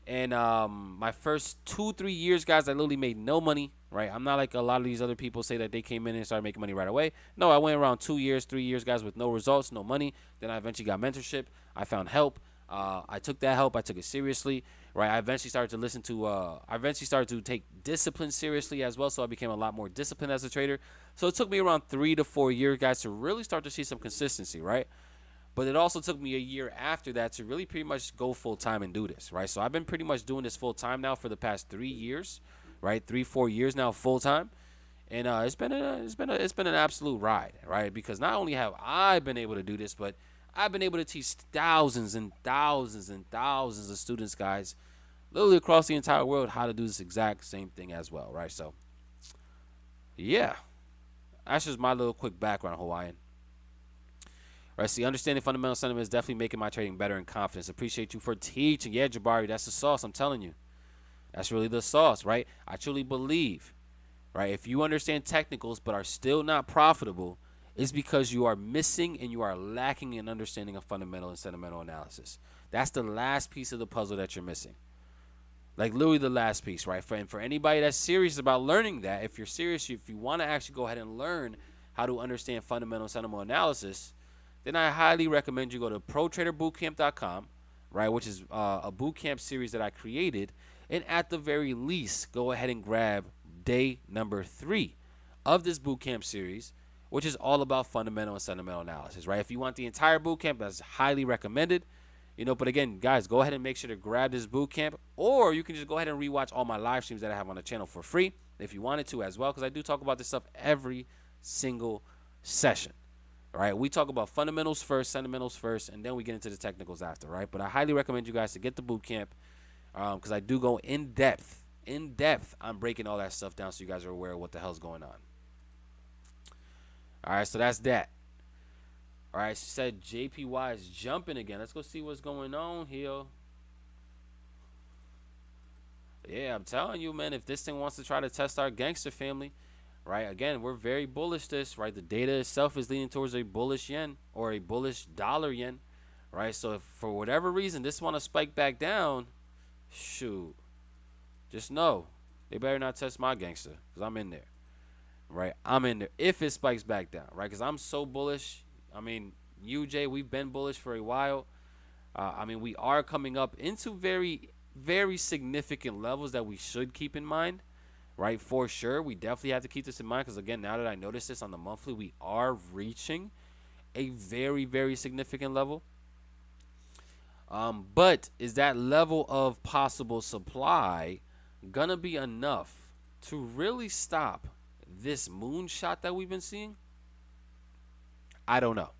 S1: And my first 2-3 years, guys, I literally made no money, right? I'm not like a lot of these other people say that they came in and started making money right away. No, I went around 2 years, 3 years, guys, with no results, no money. Then I eventually got mentorship. I found help. I took that help. I took it seriously, right? I eventually started to listen to, I eventually started to take discipline seriously as well. So I became a lot more disciplined as a trader. So it took me around 3 to 4 years, guys, to really start to see some consistency, right? But it also took me a year after that to really pretty much go full time and do this, right? So I've been pretty much doing this full time now for the past 3 years, right? 3-4 years now full time, and it's been an absolute ride, right? Because not only have I been able to do this, but I've been able to teach thousands and thousands and thousands of students, guys, literally across the entire world, how to do this exact same thing as well, right? So, yeah, that's just my little quick background, Hawaiian. Right, see, understanding fundamental sentiment is definitely making my trading better and confidence. Appreciate you for teaching. Yeah, Jabari, that's the sauce. I'm telling you. That's really the sauce, right? I truly believe, right, if you understand technicals but are still not profitable, it's because you are missing and you are lacking in understanding of fundamental and sentimental analysis. That's the last piece of the puzzle that you're missing. Like literally the last piece, right? And for anybody that's serious about learning that, if you're serious, if you want to actually go ahead and learn how to understand fundamental and sentimental analysis, then I highly recommend you go to ProTraderBootcamp.com, right, which is a bootcamp series that I created. And at the very least, go ahead and grab day number 3 of this bootcamp series, which is all about fundamental and sentimental analysis, right? If you want the entire bootcamp, that's highly recommended. You know, but again, guys, go ahead and make sure to grab this bootcamp, or you can just go ahead and rewatch all my live streams that I have on the channel for free. if you wanted to as well, because I do talk about this stuff every single session. All right, we talk about fundamentals first, fundamentals first, and then we get into the technicals after, right? But I highly recommend you guys to get the boot camp because I do go in depth. In depth, I'm breaking all that stuff down so you guys are aware of what the hell's going on. All right, so that's that. All right, she said JPY is jumping again. Let's go see what's going on here. Yeah, I'm telling you, man, if this thing wants to try to test our gangster family, right? Again, we're very bullish this, right? The data itself is leaning towards a bullish yen or a bullish dollar yen, right? So if for whatever reason this want to spike back down, shoot, just know they better not test my gangster because I'm in there, right? I'm in there if it spikes back down, right? Because I'm so bullish. I mean, UJ, we've been bullish for a while. I mean, we are coming up into very, very significant levels that we should keep in mind. Right, for sure. We definitely have to keep this in mind because, again, now that I notice this on the monthly, we are reaching a very, very significant level. But is that level of possible supply going to be enough to really stop this moonshot that we've been seeing? I don't know.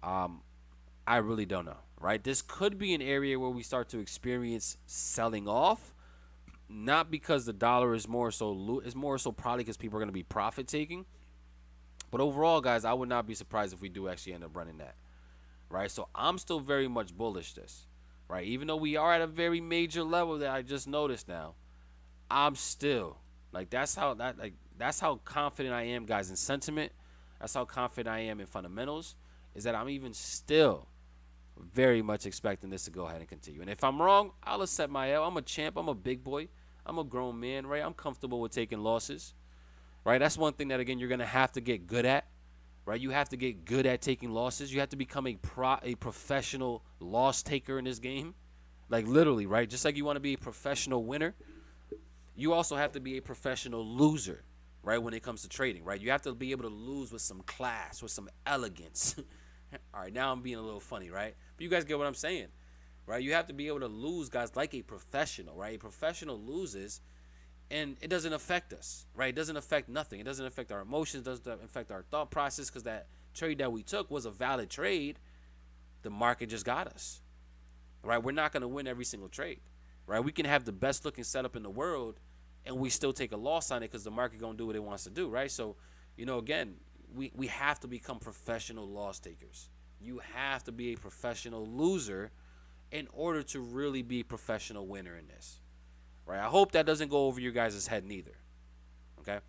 S1: I really don't know, right? This could be an area where we start to experience selling off. Not because the dollar is more so, it's more so probably because people are going to be profit taking. But overall, guys, I would not be surprised if we do actually end up running that, right? So I'm still very much bullish this, right? Even though we are at a very major level that I just noticed now, I'm still like that's how confident I am, guys, in sentiment. That's how confident I am in fundamentals. Is that I'm even still very much expecting this to go ahead and continue. And if I'm wrong, I'll accept my L. I'm a champ. I'm a big boy. I'm a grown man, right? I'm comfortable with taking losses, right? That's one thing that, again, you're going to have to get good at, right? You have to get good at taking losses. You have to become a professional loss taker in this game, like literally, right? Just like you want to be a professional winner, you also have to be a professional loser, right, when it comes to trading, right? You have to be able to lose with some class, with some elegance. All right, now I'm being a little funny, right? But you guys get what I'm saying, right? You have to be able to lose, guys, like a professional, right? A professional loses, and it doesn't affect us, right? It doesn't affect nothing. It doesn't affect our emotions. It doesn't affect our thought process because that trade that we took was a valid trade. The market just got us, right? We're not going to win every single trade, right? We can have the best looking setup in the world, and we still take a loss on it because the market going to do what it wants to do, right? So, you know, again, we have to become professional loss takers. You have to be a professional loser in order to really be a professional winner in this, right? I hope that doesn't go over your guys' head neither, okay?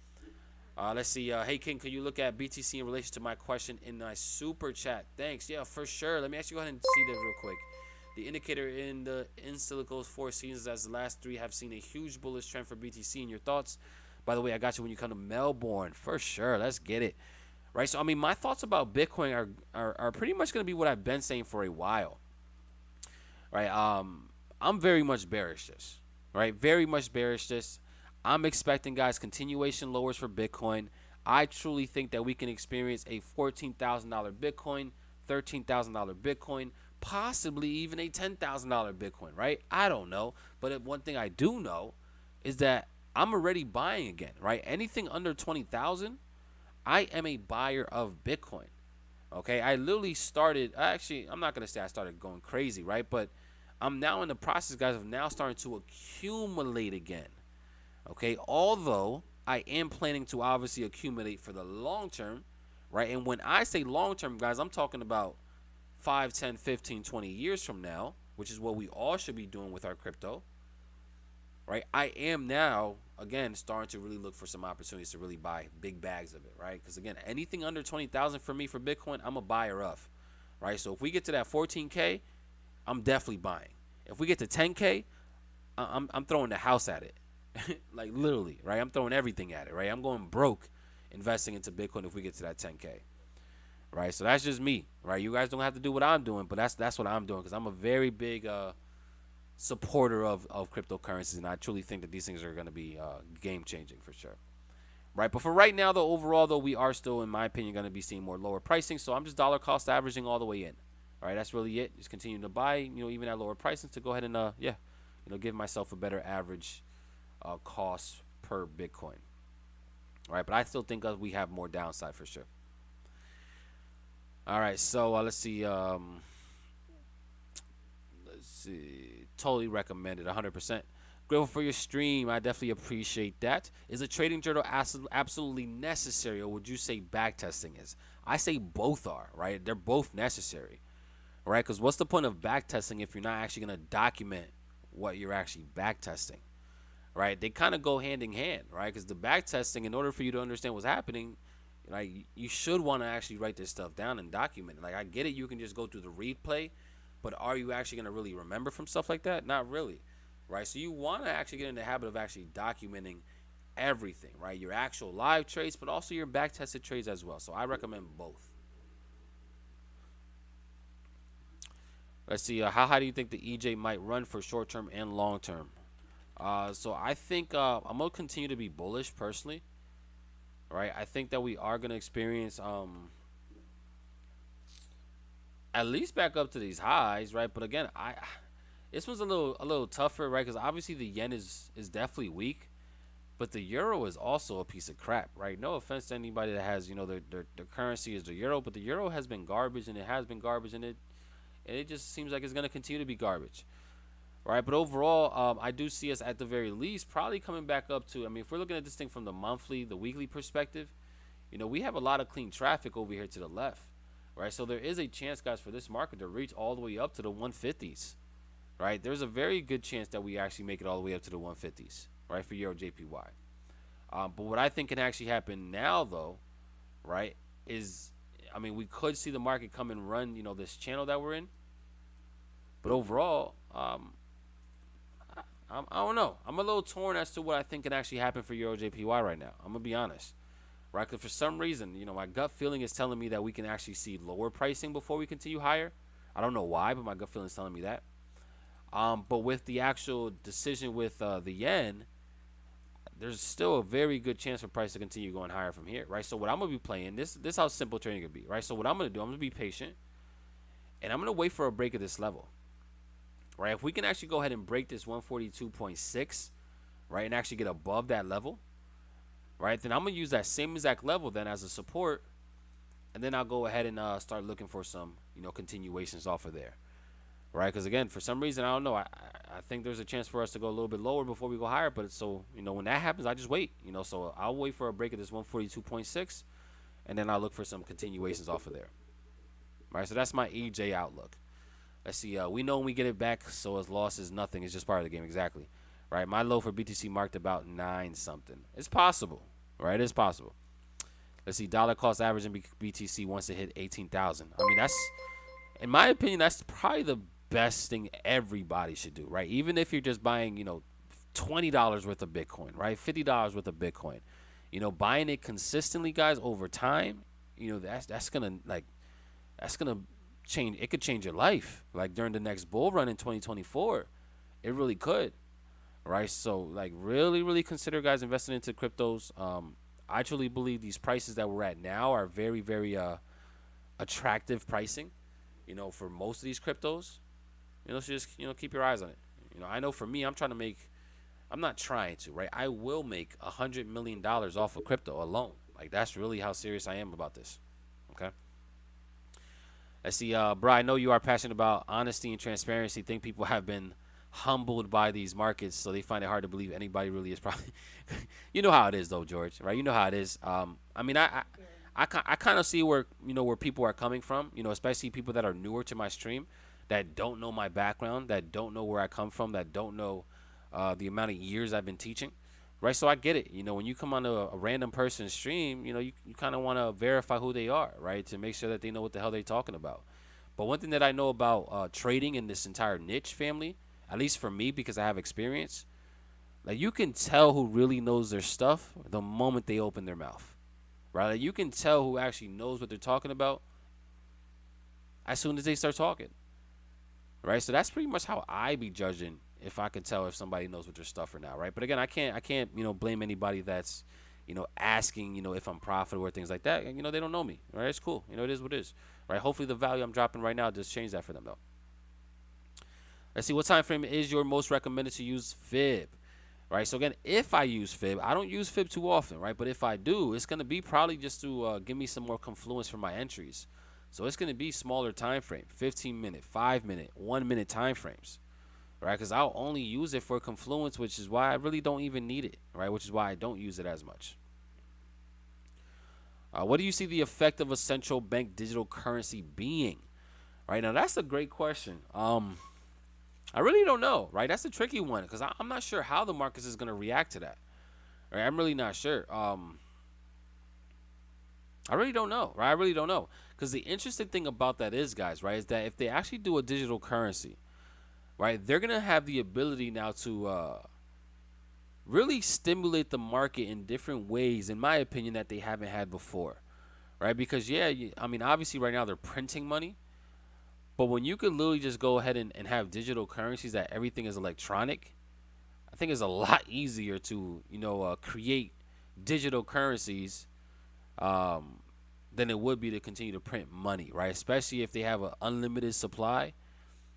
S1: Let's see. Hey, King, could you look at BTC in relation to my question in my super chat? Thanks. Yeah, for sure. Let me actually go ahead and see this real quick. The indicator in the in silico's 4 seasons as the last 3 have seen a huge bullish trend for BTC. And your thoughts? By the way, I got you when you come to Melbourne. For sure. Let's get it. Right? So, I mean, my thoughts about Bitcoin are pretty much going to be what I've been saying for a while. Right? I'm very much bearish this. Right? Very much bearish this. I'm expecting, guys, continuation lowers for Bitcoin. I truly think that we can experience a $14,000 Bitcoin, $13,000 Bitcoin, possibly even a $10,000 Bitcoin, right? I don't know. But one thing I do know is that I'm already buying again, right? Anything under 20,000, I am a buyer of Bitcoin. Okay, I literally started, actually, I'm not going to say I started going crazy, right? But I'm now in the process, guys, of now starting to accumulate again. Okay, although I am planning to obviously accumulate for the long term, right? And when I say long term, guys, I'm talking about 5, 10, 15, 20 years from now, which is what we all should be doing with our crypto, right? I am now, again, starting to really look for some opportunities to really buy big bags of it, right? Because, again, anything under 20,000 for me for Bitcoin, I'm a buyer of, right? So if we get to that 14K, I'm definitely buying. If we get to 10K, I'm throwing the house at it. Like literally, right? I'm throwing everything at it, right? I'm going broke investing into Bitcoin if we get to that 10K, right? So that's just me, right? You guys don't have to do what I'm doing, but that's what I'm doing because I'm a very big supporter of cryptocurrencies, and I truly think that these things are going to be game changing for sure, right? But for right now, though, overall, though, we are still, in my opinion, going to be seeing more lower pricing. So I'm just dollar cost averaging all the way in. All right, that's really it. Just continue to buy, even at lower pricing to go ahead and give myself a better average cost per Bitcoin. Right, but I still think we have more downside for sure. All right, so let's see. Let's see. Totally recommended, 100%. Grateful for your stream. I definitely appreciate that. Is a trading journal absolutely necessary, or would you say backtesting is? I say both are, right? They're both necessary, right? Because what's the point of backtesting if you're not actually going to document what you're actually backtesting, right? They kind of go hand in hand, right? Because the backtesting, in order for you to understand what's happening, like, you should want to actually write this stuff down and document it. Like, I get it, you can just go through the replay, but are you actually going to really remember from stuff like that? Not really, right? So you want to actually get in the habit of actually documenting everything, right? Your actual live trades, but also your back-tested trades as well. So I recommend both. Let's see. How high do you think the EJ might run for short-term and long-term? So I think I'm going to continue to be bullish personally, right? I think that we are going to experience at least back up to these highs, right? But again, this one's a little tougher, right? Because obviously the yen is definitely weak, but the euro is also a piece of crap, right? No offense to anybody that has, their currency is the euro, but the euro has been garbage, and it has been garbage, and it just seems like it's going to continue to be garbage, right? But overall, I do see us at the very least probably coming back up to, I mean, if we're looking at this thing from the monthly, the weekly perspective, we have a lot of clean traffic over here to the left. Right, so there is a chance, guys, for this market to reach all the way up to the 150s. Right, there's a very good chance that we actually make it all the way up to the 150s. Right, for Euro JPY. But what I think can actually happen now, though, right, is, I mean, we could see the market come and run, this channel that we're in. But overall, I don't know. I'm a little torn as to what I think can actually happen for Euro JPY right now. I'm gonna be honest. Right, because for some reason, my gut feeling is telling me that we can actually see lower pricing before we continue higher. I don't know why, but my gut feeling is telling me that. But with the actual decision with the yen, there's still a very good chance for price to continue going higher from here, right? So what I'm gonna be playing, this is how simple trading could be, right? So what I'm gonna do, I'm gonna be patient, and I'm gonna wait for a break of this level, right? If we can actually go ahead and break this 142.6, right, and actually get above that level, right, then I'm going to use that same exact level then as a support, and then I'll go ahead and start looking for some, continuations off of there, right? Because, again, for some reason, I don't know, I think there's a chance for us to go a little bit lower before we go higher, but so, when that happens, I just wait, so I'll wait for a break of this 142.6, and then I'll look for some continuations off of there, right? So that's my EJ outlook. Let's see, we know when we get it back, so as loss is nothing, it's just part of the game, exactly. Right, my low for BTC marked about 9 something. It's possible, right? It's possible. Let's see, dollar cost average in BTC once it hit 18,000. I mean, that's, in my opinion, that's probably the best thing everybody should do, right? Even if you're just buying, $20 worth of Bitcoin, right? $50 worth of Bitcoin, buying it consistently, guys, over time, that's gonna change. It could change your life, like during the next bull run in 2024. It really could. Right, so like really consider, guys, investing into cryptos. I truly believe these prices that we're at now are very attractive pricing, for most of these cryptos. So just keep your eyes on it. I know for me, I'm not trying to, right? I will make $100 million off of crypto alone. Like, that's really how serious I am about this. Okay. Let's see, bro. I know you are passionate about honesty and transparency. Think people have been humbled by these markets, so they find it hard to believe anybody really is probably you know how it is though, George, right? You know how it is. I mean, I kind of see where where people are coming from, especially people that are newer to my stream, that don't know my background, that don't know where I come from, that don't know the amount of years I've been teaching, right? So I get it. When you come on a random person's stream, you kind of want to verify who they are, right, to make sure that they know what the hell they're talking about. But one thing that I know about trading in this entire niche family, at least for me, because I have experience, like, you can tell who really knows their stuff the moment they open their mouth, right? Like, you can tell who actually knows what they're talking about as soon as they start talking, right? So that's pretty much how I be judging if I can tell if somebody knows what their stuff or not, right? But again, I can't blame anybody that's asking if I'm profitable or things like that, and they don't know me, right? It's cool, it is what it is, right? Hopefully the value I'm dropping right now just change that for them though. Let's see, what time frame is your most recommended to use Fib? right? So again, if I use Fib, I don't use Fib too often, right? But if I do, it's gonna be probably just to give me some more confluence for my entries. So it's gonna be smaller time frame, 15-minute, 5-minute, 1-minute time frames, right? Because I'll only use it for confluence, which is why I really don't even need it, right? Which is why I don't use it as much. What do you see the effect of a central bank digital currency being? Right now, that's a great question. I really don't know, right? That's a tricky one because I'm not sure how the markets is gonna react to that. Right? I'm really not sure. I really don't know, right? I really don't know because the interesting thing about that is, guys, right, is that if they actually do a digital currency, right, they're gonna have the ability now to really stimulate the market in different ways, in my opinion, that they haven't had before, right? Because yeah, I mean, obviously, right now they're printing money. But when you could literally just go ahead and have digital currencies that everything is electronic, I think it's a lot easier to, create digital currencies than it would be to continue to print money, right? Especially if they have an unlimited supply,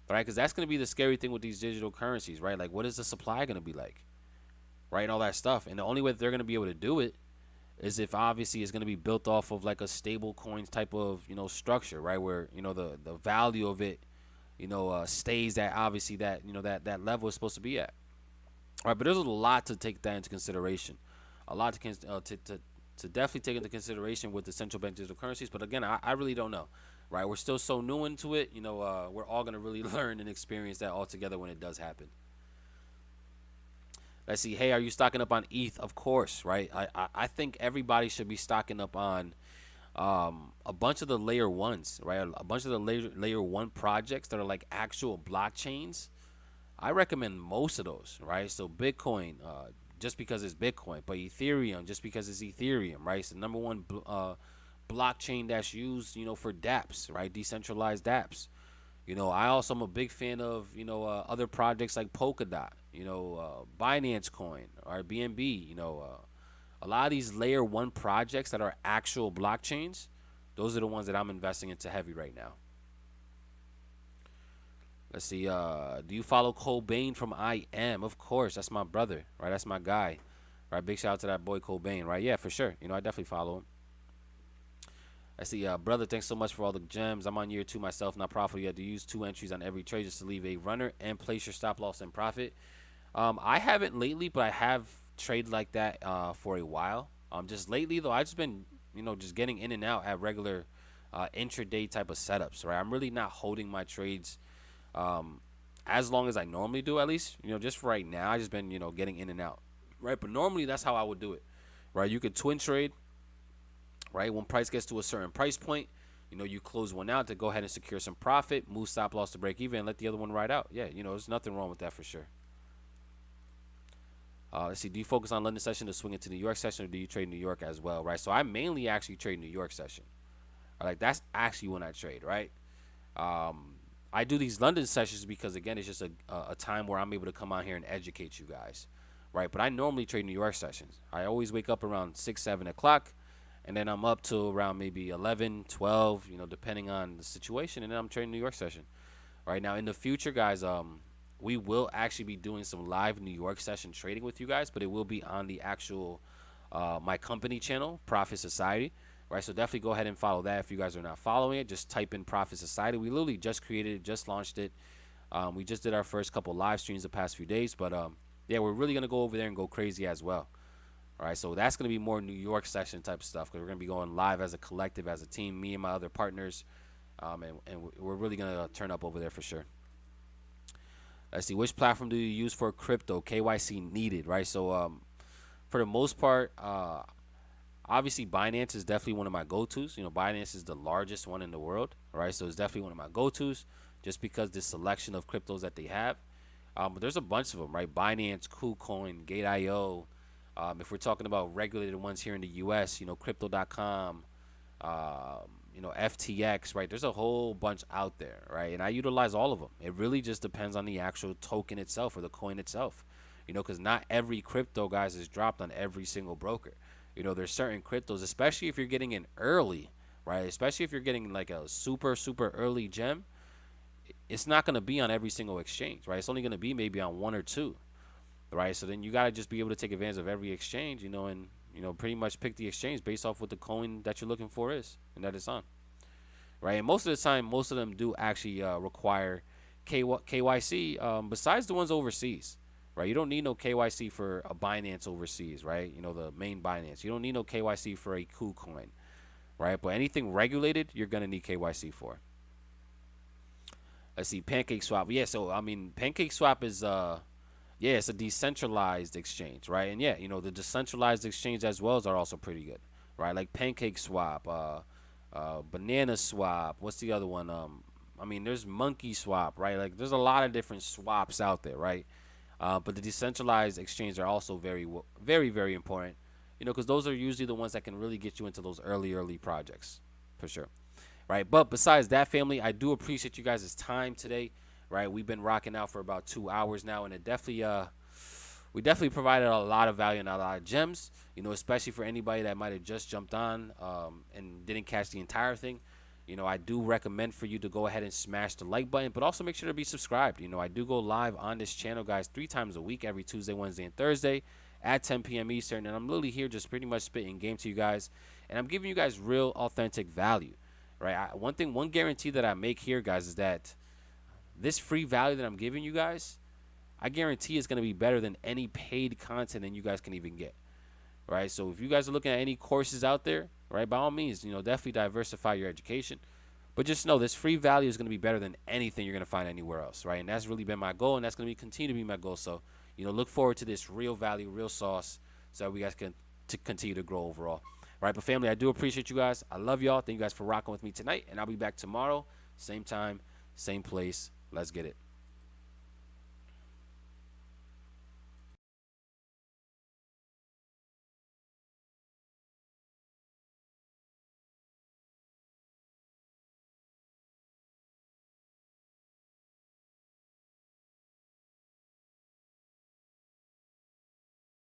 S1: right? Because that's going to be the scary thing with these digital currencies, right? Like, what is the supply going to be like, right? And all that stuff. And the only way that they're going to be able to do it is if obviously it's going to be built off of like a stable coins type of structure, right, where the value of it stays at obviously that that level is supposed to be at. All right, but there's a lot to take that into consideration, a lot to definitely take into consideration with the central bank digital currencies. But again, I really don't know, right? We're still so new into it. We're all going to really learn and experience that all together when it does happen. Let's see. Hey, are you stocking up on ETH? Of course, right? I think everybody should be stocking up on a bunch of the layer ones, right? A bunch of the layer one projects that are like actual blockchains. I recommend most of those, right? So Bitcoin, just because it's Bitcoin, but Ethereum, just because it's Ethereum, right? It's the number one blockchain that's used, for dApps, right? Decentralized dApps. I also am a big fan of, other projects like Polkadot, Binance Coin or BNB, a lot of these layer one projects that are actual blockchains. Those are the ones that I'm investing into heavy right now. Let's see. Do you follow Cobain from I Am? Of course. That's my brother, right? That's my guy, right? Big shout out to that boy Cobain, right? Yeah, for sure. I definitely follow him. I see, brother, thanks so much for all the gems. I'm on year 2 myself, not profitable yet. To use 2 entries on every trade just to leave a runner and place your stop loss and profit. I haven't lately, but I have traded like that for a while. Just lately though, I've just been, just getting in and out at regular intraday type of setups, right? I'm really not holding my trades as long as I normally do, at least. Just for right now, I just been, getting in and out, right? But normally that's how I would do it, right? You could twin trade. Right, when price gets to a certain price point, you close one out to go ahead and secure some profit, move stop loss to break even, and let the other one ride out. Yeah, there's nothing wrong with that for sure. Let's see. Do you focus on London session to swing into New York session, or do you trade New York as well? Right. So I mainly actually trade New York session. Like that's actually when I trade. Right. I do these London sessions because again, it's just a time where I'm able to come out here and educate you guys. Right. But I normally trade New York sessions. I always wake up around 6-7 o'clock. And then I'm up to around maybe 11, 12, depending on the situation. And then I'm trading New York session. Right now, in the future, guys, we will actually be doing some live New York session trading with you guys, but it will be on the actual my company channel, Profit Society. Right, so definitely go ahead and follow that. If you guys are not following it, just type in Profit Society. We literally just created it, just launched it. We just did our first couple live streams the past few days, but yeah, we're really gonna go over there and go crazy as well. All right, so that's going to be more New York session type of stuff because we're going to be going live as a collective, as a team, me and my other partners, and we're really going to turn up over there for sure. Let's see, which platform do you use for crypto? KYC needed, right? So for the most part, obviously Binance is definitely one of my go-tos. Binance is the largest one in the world, right? So it's definitely one of my go-tos just because the selection of cryptos that they have. But there's a bunch of them, right? Binance, KuCoin, Gate.io. If we're talking about regulated ones here in the U.S., Crypto.com, FTX, right? There's a whole bunch out there, right? And I utilize all of them. It really just depends on the actual token itself or the coin itself, because not every crypto, guys, is dropped on every single broker. There's certain cryptos, especially if you're getting in early, right? Especially if you're getting like a super, super early gem, it's not going to be on every single exchange, right? It's only going to be maybe on 1 or 2. right? So then you got to just be able to take advantage of every exchange, and pretty much pick the exchange based off what the coin that you're looking for is and that it's on, right? And most of the time, most of them do actually require KYC. Besides the ones overseas, right? You don't need no KYC for a Binance overseas, right? The main Binance. You don't need no KYC for a KuCoin, right? But anything regulated, you're gonna need KYC for. Let's see, Pancake Swap. Yeah, so I mean, Pancake Swap is it's a decentralized exchange, right? And yeah, the decentralized exchange as well are also pretty good, right? Like Pancake Swap, Banana Swap. What's the other one? I mean, there's Monkey Swap, right? Like, there's a lot of different swaps out there, right? But the decentralized exchanges are also very, very, very important, because those are usually the ones that can really get you into those early projects, for sure, right? But besides that, family, I do appreciate you guys' time today, right? We've been rocking out for about 2 hours now, and it definitely, we definitely provided a lot of value and a lot of gems, especially for anybody that might have just jumped on and didn't catch the entire thing. I do recommend for you to go ahead and smash the like button, but also make sure to be subscribed. I do go live on this channel, guys, 3 times a week, every Tuesday, Wednesday, and Thursday at 10 p.m. Eastern. And I'm literally here just pretty much spitting game to you guys. And I'm giving you guys real, authentic value, right? One guarantee that I make here, guys, is that this free value that I'm giving you guys, I guarantee it's going to be better than any paid content that you guys can even get, right? So if you guys are looking at any courses out there, right, by all means, definitely diversify your education. But just know this free value is going to be better than anything you're going to find anywhere else, right? And that's really been my goal, and that's going to continue to be my goal. So, look forward to this real value, real sauce, so that we guys can continue to grow overall. Right, but family, I do appreciate you guys. I love y'all. Thank you guys for rocking with me tonight, and I'll be back tomorrow, same time, same place. Let's get it.